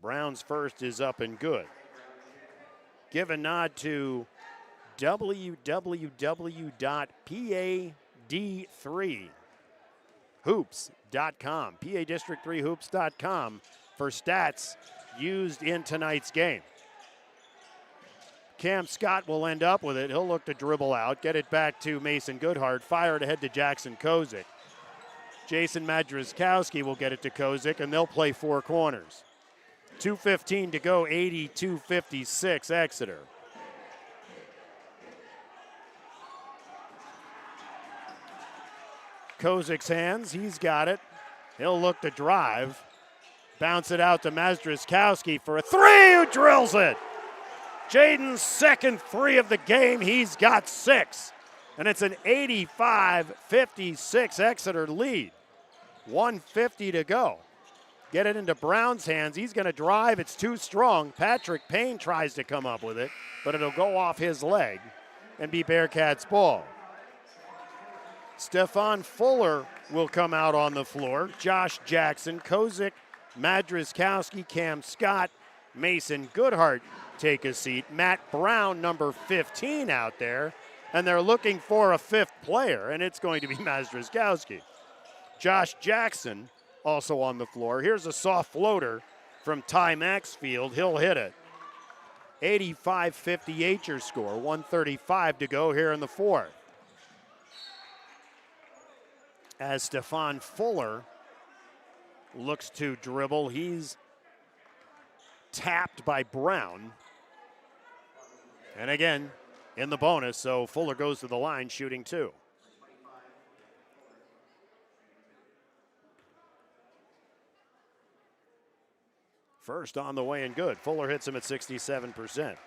Brown's first is up and good. Give a nod to www.PAD3hoops.com, PA-District3hoops.com for stats used in tonight's game. Cam Scott will end up with it. He'll look to dribble out, get it back to Mason Goodhart, fire it ahead to Jackson Kozik. Jason Mazdrzkowski will get it to Kozik, and they'll play four corners. 2:15 to go, 82-56 Exeter. Kozik's hands. He's got it. He'll look to drive. Bounce it out to Mazdrzkowski for a three, who drills it. Jaden's second three of the game. He's got 6. And it's an 85-56 Exeter lead. 1:50 to go. Get it into Brown's hands. He's going to drive. It's too strong. Patrick Payne tries to come up with it, but it'll go off his leg and be Bearcats ball. Stefan Fuller will come out on the floor. Josh Jackson, Kozik, Mazdrzkowski, Cam Scott, Mason Goodhart take a seat. Matt Brown, number 15, out there. And they're looking for a 5th player, and it's going to be Mazdrzkowski. Josh Jackson also on the floor. Here's a soft floater from Ty Maxfield. He'll hit it. 85-58 your score. 1:35 to go here in the 4th. As Stefan Fuller looks to dribble, he's tapped by Brown. And again, in the bonus, so Fuller goes to the line shooting 2. First on the way and good. Fuller hits him at 67%.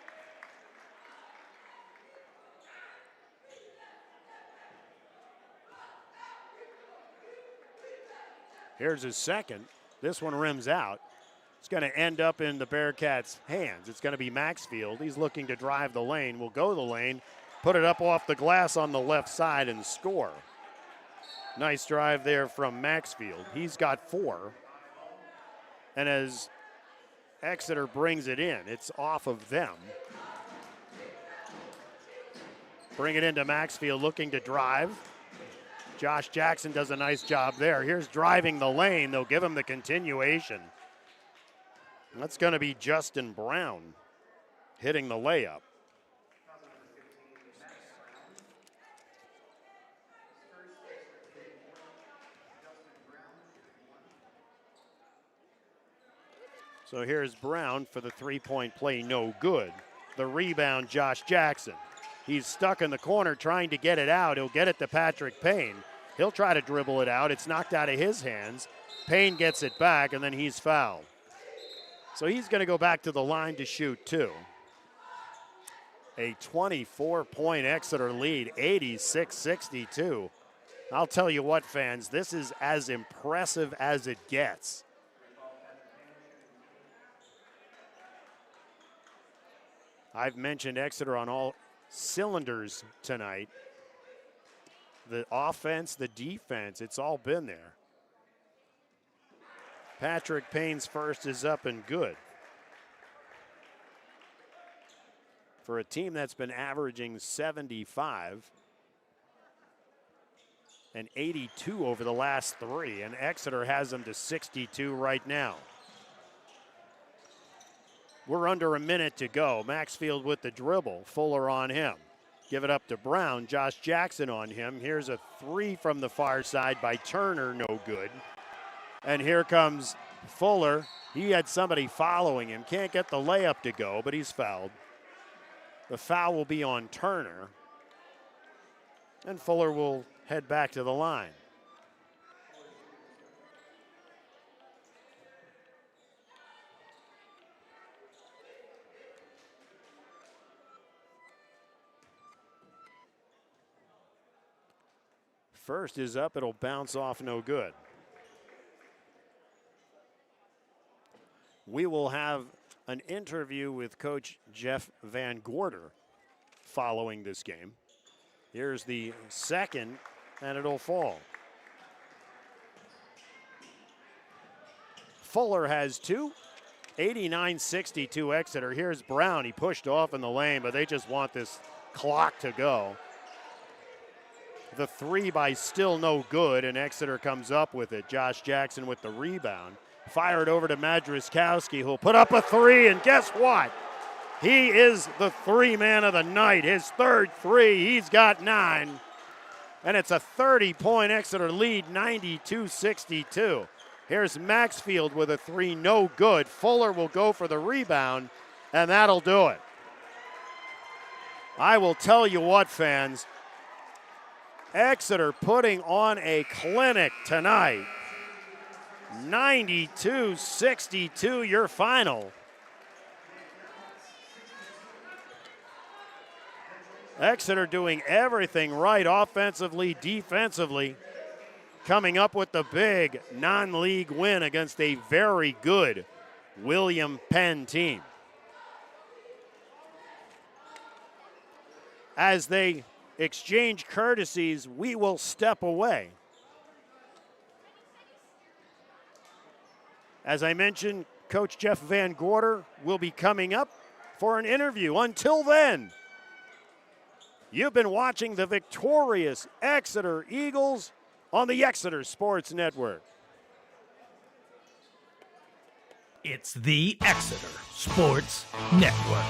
Here's his second. This one rims out. It's going to end up in the Bearcats' hands. It's going to be Maxfield. He's looking to drive the lane. Will go the lane, put it up off the glass on the left side and score. Nice drive there from Maxfield. He's got 4. And as Exeter brings it in, it's off of them. Bring it into Maxfield, looking to drive. Josh Jackson does a nice job there. Here's driving the lane. They'll give him the continuation. That's going to be Justin Brown hitting the layup. So here's Brown for the three-point play, no good. The rebound, Josh Jackson. He's stuck in the corner trying to get it out. He'll get it to Patrick Payne. He'll try to dribble it out. It's knocked out of his hands. Payne gets it back, and then he's fouled. So he's going to go back to the line to shoot 2. A 24-point Exeter lead, 86-62. I'll tell you what, fans, this is as impressive as it gets. I've mentioned Exeter on all cylinders tonight. The offense, the defense, it's all been there. Patrick Payne's first is up and good. For a team that's been averaging 75 and 82 over the last 3, and Exeter has them to 62 right now. We're under a minute to go. Maxfield with the dribble. Fuller on him. Give it up to Brown. Josh Jackson on him. Here's a 3 from the far side by Turner. No good. And here comes Fuller. He had somebody following him. Can't get the layup to go, but he's fouled. The foul will be on Turner. And Fuller will head back to the line. First is up, it'll bounce off, no good. We will have an interview with Coach Jeff Van Gorder following this game. Here's the second, and it'll fall. Fuller has 2. 89-62 Exeter. Here's Brown. He pushed off in the lane, but they just want this clock to go. The 3 by still no good, and Exeter comes up with it. Josh Jackson with the rebound. Fired over to Mazdrzkowski, who'll put up a 3, and guess what? He is the 3-man of the night. His third 3, he's got 9. And it's a 30-point Exeter lead, 92-62. Here's Maxfield with a 3, no good. Fuller will go for the rebound, and that'll do it. I will tell you what, fans. Exeter putting on a clinic tonight. 92-62 your final. Exeter doing everything right offensively, defensively, coming up with the big non-league win against a very good William Penn team. As they exchange courtesies, we will step away. As I mentioned, Coach Jeff Van Gorder will be coming up for an interview. Until then, you've been watching the victorious Exeter Eagles on the Exeter Sports Network. It's the Exeter Sports Network.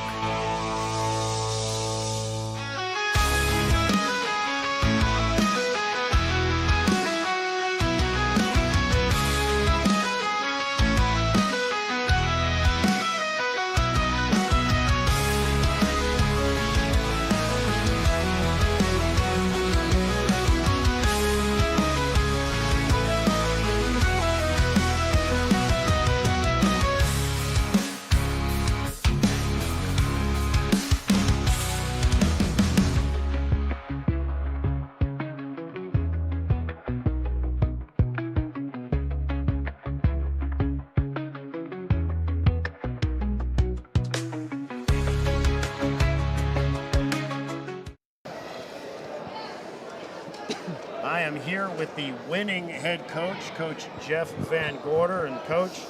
I am here with the winning head coach, Coach Jeff Van Gorder. And Coach,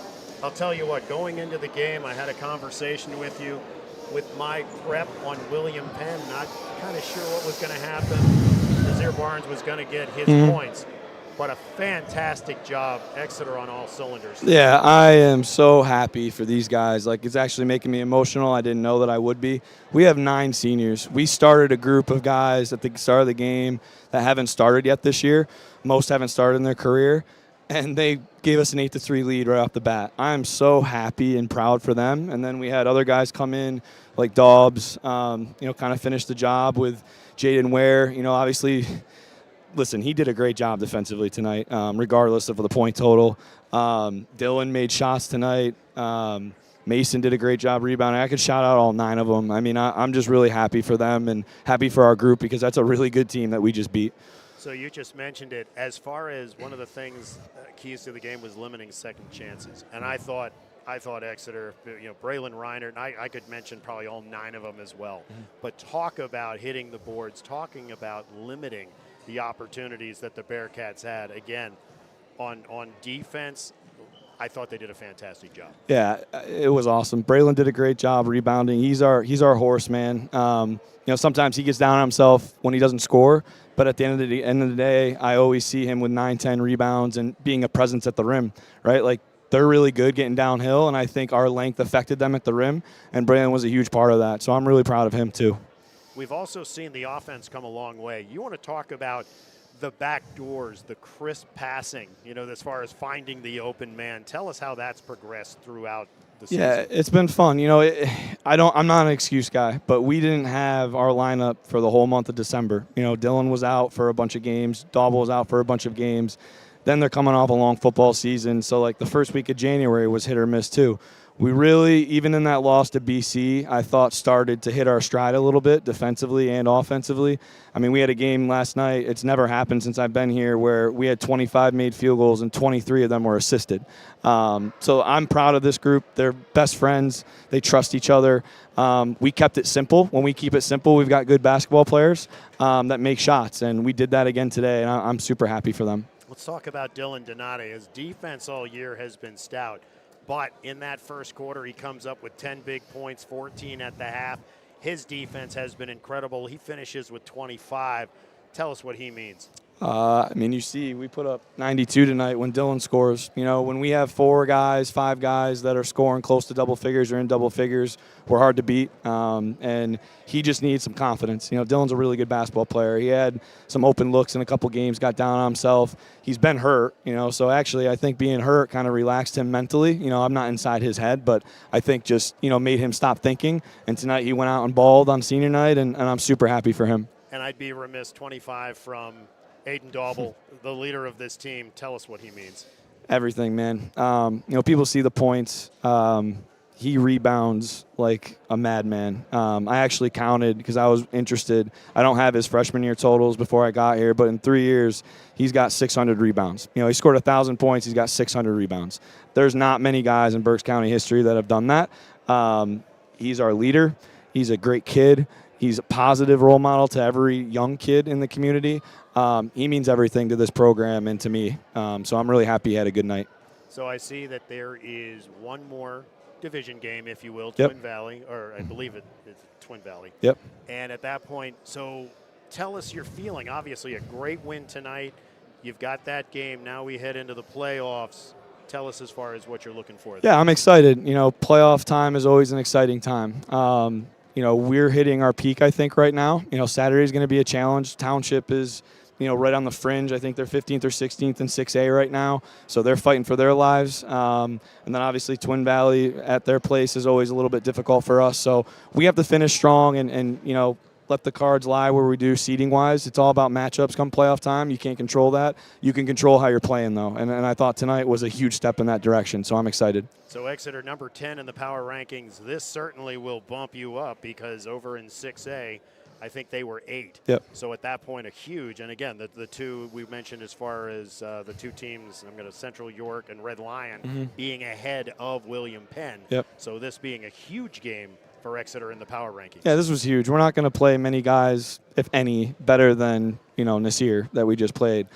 I'll tell you what, going into the game, I had a conversation with you with my prep on William Penn, not kind of sure what was going to happen. Nazir Barnes was going to get his points, but a fantastic job, Exeter on all cylinders. Yeah, I am so happy for these guys. Like, it's actually making me emotional. I didn't know that I would be. We have 9 seniors. We started a group of guys at the start of the game that haven't started yet this year. Most haven't started in their career, and they gave us an 8-3 lead right off the bat. I'm so happy and proud for them. And then we had other guys come in, like Dobbs, kind of finish the job with Jaden Ware. Obviously, listen, he did a great job defensively tonight, regardless of the point total. Dylan made shots tonight. Mason did a great job rebounding. I could shout out all 9 of them. I mean, I'm just really happy for them and happy for our group because that's a really good team that we just beat. So you just mentioned it. As far as one of the things, keys to the game was limiting second chances. And I thought Exeter, Braylon Reiner, and I could mention probably all 9 of them as well. But talk about hitting the boards, talking about limiting the opportunities that the Bearcats had. Again, on defense, I thought they did a fantastic job. Yeah, it was awesome. Braylon did a great job rebounding. He's our horse, man. Sometimes he gets down on himself when he doesn't score, but at the end of the day, I always see him with 9-10 rebounds and being a presence at the rim, right? Like, they're really good getting downhill, and I think our length affected them at the rim, and Braylon was a huge part of that. So I'm really proud of him too. We've also seen the offense come a long way. You want to talk about the back doors, the crisp passing, as far as finding the open man. Tell us how that's progressed throughout the season. Yeah, it's been fun. I'm not an excuse guy, but we didn't have our lineup for the whole month of December. Dylan was out for a bunch of games. Dauble was out for a bunch of games. Then they're coming off a long football season. So, like, the first week of January was hit or miss too. We really, even in that loss to BC, I thought started to hit our stride a little bit defensively and offensively. I mean, we had a game last night. It's never happened since I've been here where we had 25 made field goals and 23 of them were assisted. So I'm proud of this group. They're best friends. They trust each other. We kept it simple. When we keep it simple, we've got good basketball players that make shots, and we did that again today, and I'm super happy for them. Let's talk about Dylan Donati. His defense all year has been stout. But in that first quarter, he comes up with 10 big points, 14 at the half. His defense has been incredible. He finishes with 25. Tell us what he means. You see, we put up 92 tonight when Dylan scores. When we have 4 guys, 5 guys that are scoring close to double figures or in double figures, we're hard to beat. And he just needs some confidence. Dylan's a really good basketball player. He had some open looks in a couple games, got down on himself. He's been hurt, so actually I think being hurt kind of relaxed him mentally. I'm not inside his head, but I think just, made him stop thinking. And tonight he went out and balled on senior night, and I'm super happy for him. And I'd be remiss, 25 from Aiden Daubel, the leader of this team, tell us what he means. Everything, man. People see the points. He rebounds like a madman. I actually counted because I was interested. I don't have his freshman year totals before I got here, but in 3 years, he's got 600 rebounds. He scored 1,000 points. He's got 600 rebounds. There's not many guys in Berks County history that have done that. He's our leader. He's a great kid. He's a positive role model to every young kid in the community. He means everything to this program and to me. So I'm really happy he had a good night. So I see that there is one more division game, if you will, Yep. Twin Valley, or I believe it's Twin Valley. Yep. And at that point, so tell us your feeling. Obviously, a great win tonight. You've got that game. Now we head into the playoffs. Tell us as far as what you're looking for. Yeah, I'm excited. Playoff time is always an exciting time. We're hitting our peak, I think, right now. Saturday is going to be a challenge. Township is, right on the fringe. I think they're 15th or 16th in 6A right now, so they're fighting for their lives. And then obviously Twin Valley at their place is always a little bit difficult for us. So we have to finish strong and let the cards lie where we do seeding-wise. It's all about matchups come playoff time. You can't control that. You can control how you're playing, though. And I thought tonight was a huge step in that direction, so I'm excited. So Exeter number 10 in the power rankings. This certainly will bump you up because over in 6A, I think they were 8. Yep. So at that point, a huge, and again, the two we mentioned as far as the two teams, I'm going to Central York and Red Lion being ahead of William Penn. Yep. So this being a huge game for Exeter in the power rankings. Yeah, this was huge. We're not going to play many guys, if any, better than, Nasir that we just played.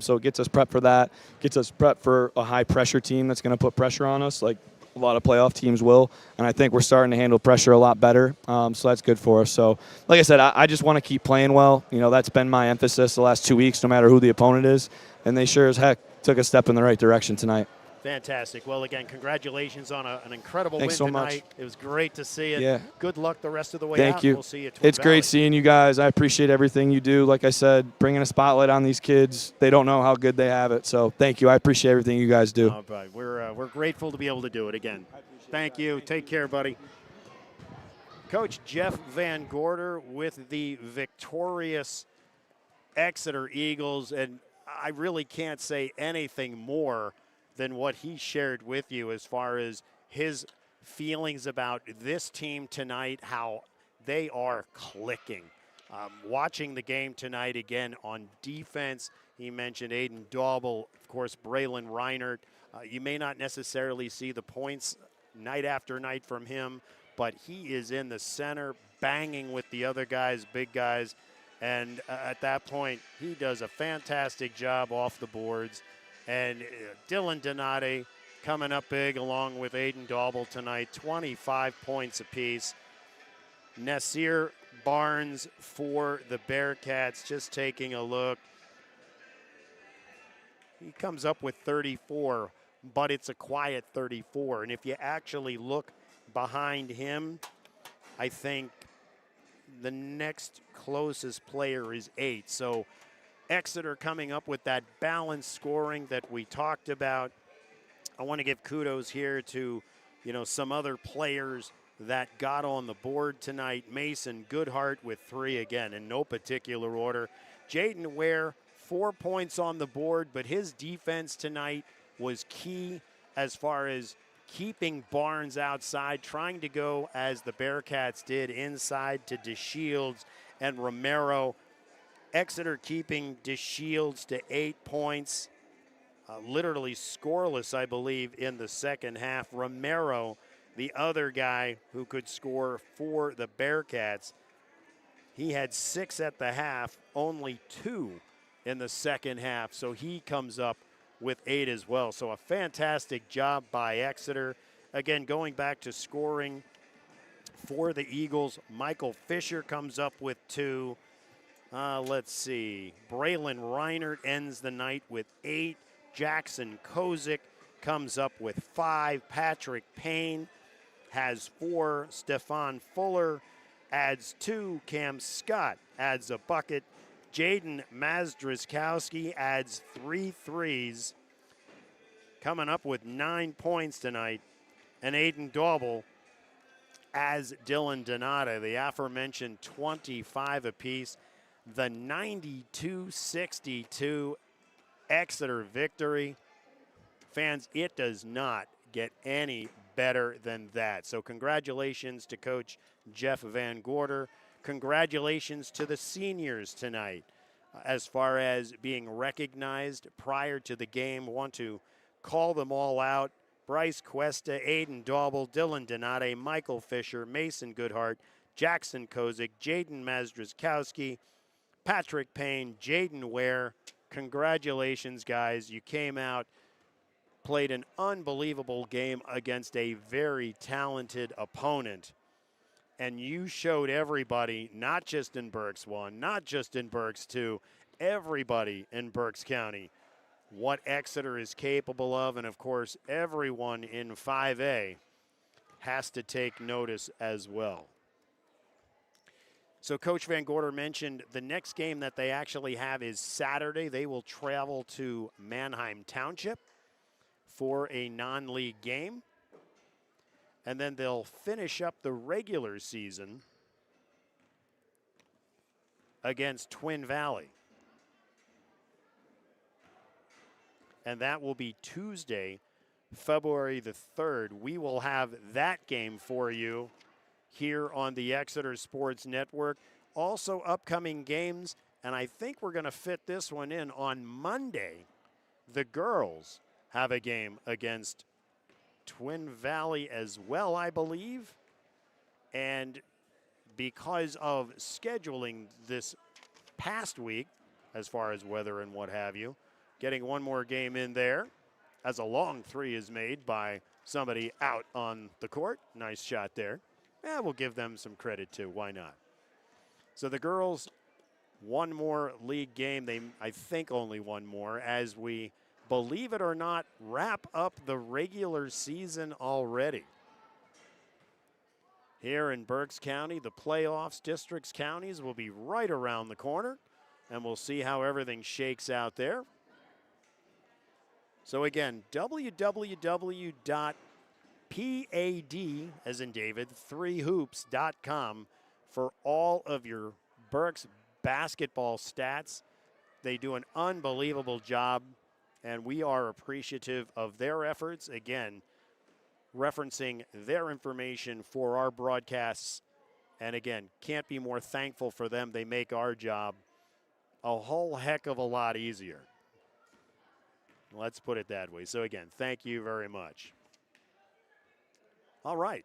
So it gets us prepped for that, gets us prepped for a high-pressure team that's going to put pressure on us, like a lot of playoff teams will. And I think we're starting to handle pressure a lot better, so that's good for us. So, like I said, I just want to keep playing well. That's been my emphasis the last 2 weeks, no matter who the opponent is. And they sure as heck took a step in the right direction tonight. Fantastic. Well, again, congratulations on an incredible Thanks win so tonight. much. It was great to see it. Yeah. Good luck the rest of the way Thank out. you. We'll see you at Twin It's Valley. great seeing you guys. I appreciate everything you do. Like I said, bringing a spotlight on these kids. They don't know how good they have it. So thank you. I appreciate everything you guys do. All right. We're grateful to be able to do it again. Thank you. Take care, buddy. Coach Jeff Van Gorder with the victorious Exeter Eagles. And I really can't say anything more than what he shared with you as far as his feelings about this team tonight, how they are clicking. Watching the game tonight again on defense, he mentioned Aiden Daubel, of course, Braylon Reinert. You may not necessarily see the points night after night from him, but he is in the center, banging with the other guys, big guys. And at that point, he does a fantastic job off the boards. And Dylan Donati coming up big along with Aiden Daubel tonight, 25 points apiece. Nasir Barnes for the Bearcats, just taking a look. He comes up with 34, but it's a quiet 34. And if you actually look behind him, I think the next closest player is 8. So Exeter coming up with that balanced scoring that we talked about. I want to give kudos here to, some other players that got on the board tonight. Mason Goodhart with 3 again in no particular order. Jaden Ware, 4 points on the board, but his defense tonight was key as far as keeping Barnes outside, trying to go as the Bearcats did inside to DeShields and Romero. Exeter keeping DeShields to 8 points, literally scoreless, I believe, in the second half. Romero, the other guy who could score for the Bearcats, he had 6 at the half, only 2 in the second half, so he comes up with 8 as well. So a fantastic job by Exeter. Again, going back to scoring for the Eagles, Michael Fisher comes up with 2. Let's see. Braylon Reinert ends the night with 8. Jackson Kozik comes up with 5. Patrick Payne has 4. Stefan Fuller adds 2. Cam Scott adds a bucket. Jaden Mazdrzkowski adds 3 threes. Coming up with 9 points tonight. And Aiden Daubel as Dylan Donata, the aforementioned 25 apiece. the 92-62 Exeter victory. Fans, it does not get any better than that. So congratulations to Coach Jeff Van Gorder. Congratulations to the seniors tonight. As far as being recognized prior to the game, want to call them all out. Bryce Cuesta, Aiden Dauble, Dylan Donate, Michael Fisher, Mason Goodhart, Jackson Kozik, Jaden Mazdraskowski, Patrick Payne, Jaden Ware. Congratulations, guys. You came out, played an unbelievable game against a very talented opponent. And you showed everybody, not just in Berks 1, not just in Berks 2, everybody in Berks County, what Exeter is capable of. And of course, everyone in 5A has to take notice as well. So Coach Van Gorder mentioned the next game that they actually have is Saturday. They will travel to Manheim Township for a non-league game. And then they'll finish up the regular season against Twin Valley. And that will be Tuesday, February the 3rd. We will have that game for you here on the Exeter Sports Network. Also upcoming games, and I think we're going to fit this one in on Monday. The girls have a game against Twin Valley as well, I believe. And because of scheduling this past week, as far as weather and what have you, getting one more game in there as a long three is made by somebody out on the court. Nice shot there. Yeah, we'll give them some credit too. Why not? So the girls, one more league game. I think only one more, as we, believe it or not, wrap up the regular season already. Here in Berks County, the playoffs, districts, counties will be right around the corner, and we'll see how everything shakes out there. So again, www.PAD, as in David, 3hoops.com for all of your Berks basketball stats. They do an unbelievable job, and we are appreciative of their efforts. Again, referencing their information for our broadcasts. And again, can't be more thankful for them. They make our job a whole heck of a lot easier. Let's put it that way. So again, thank you very much. All right.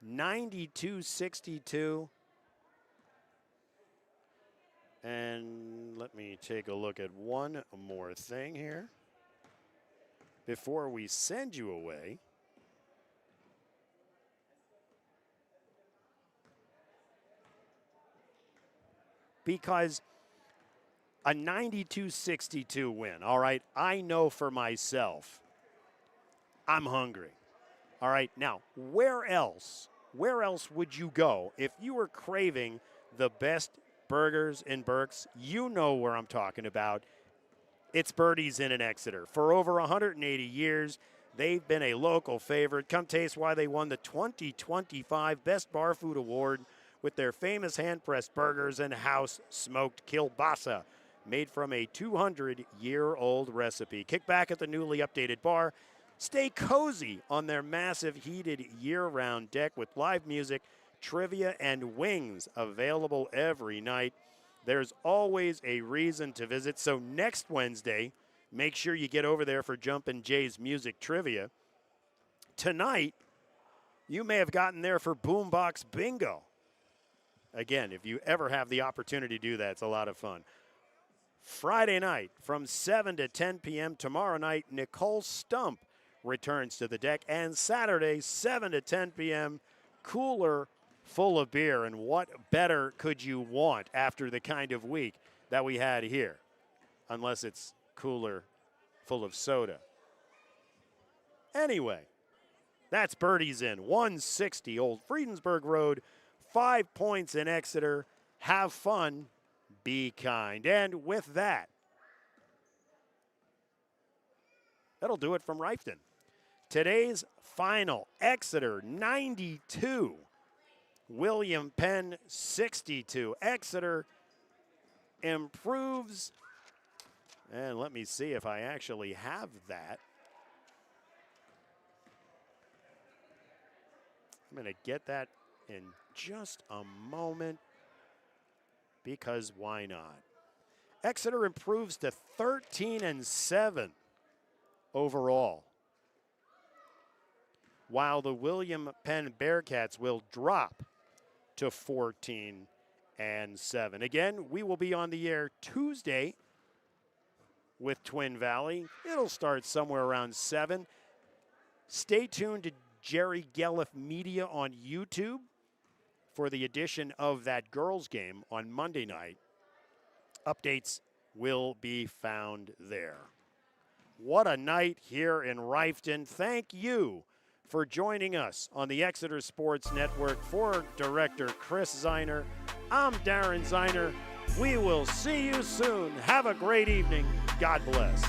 92-62. And let me take a look at one more thing here before we send you away. Because a 92-62 win, all right, I know for myself, I'm hungry. All right, now, where else would you go if you were craving the best burgers in Berks? You know where I'm talking about. It's Birdie's Inn in Exeter. For over 180 years, they've been a local favorite. Come taste why they won the 2025 Best Bar Food Award with their famous hand-pressed burgers and house-smoked kielbasa, made from a 200-year-old recipe. Kick back at the newly updated bar. Stay cozy on their massive heated year-round deck with live music, trivia, and wings available every night. There's always a reason to visit. So next Wednesday, make sure you get over there for Jumpin' Jay's Music Trivia. Tonight, you may have gotten there for Boombox Bingo. Again, if you ever have the opportunity to do that, it's a lot of fun. Friday night from 7 to 10 p.m. Tomorrow night, Nicole Stump returns to the deck. And Saturday, 7 to 10 p.m., cooler full of beer. And what better could you want after the kind of week that we had here? Unless it's cooler full of soda. Anyway, that's Birdie's Inn, 160 Old Friedensburg Road, 5 Points in Exeter. Have fun. Be kind. And with that, that'll do it from Rifton. Today's final, Exeter 92, William Penn 62. Exeter improves. And let me see if I actually have that. I'm going to get that in just a moment because why not? Exeter improves to 13-7 overall, while the William Penn Bearcats will drop to 14-7. Again, we will be on the air Tuesday with Twin Valley. It'll start somewhere around 7. Stay tuned to Jerry Gelliff Media on YouTube for the edition of that girls game on Monday night. Updates will be found there. What a night here in Rifton. Thank you for joining us on the Exeter Sports Network. For Director Chris Zeiner, I'm Darren Zeiner. We will see you soon. Have a great evening. God bless.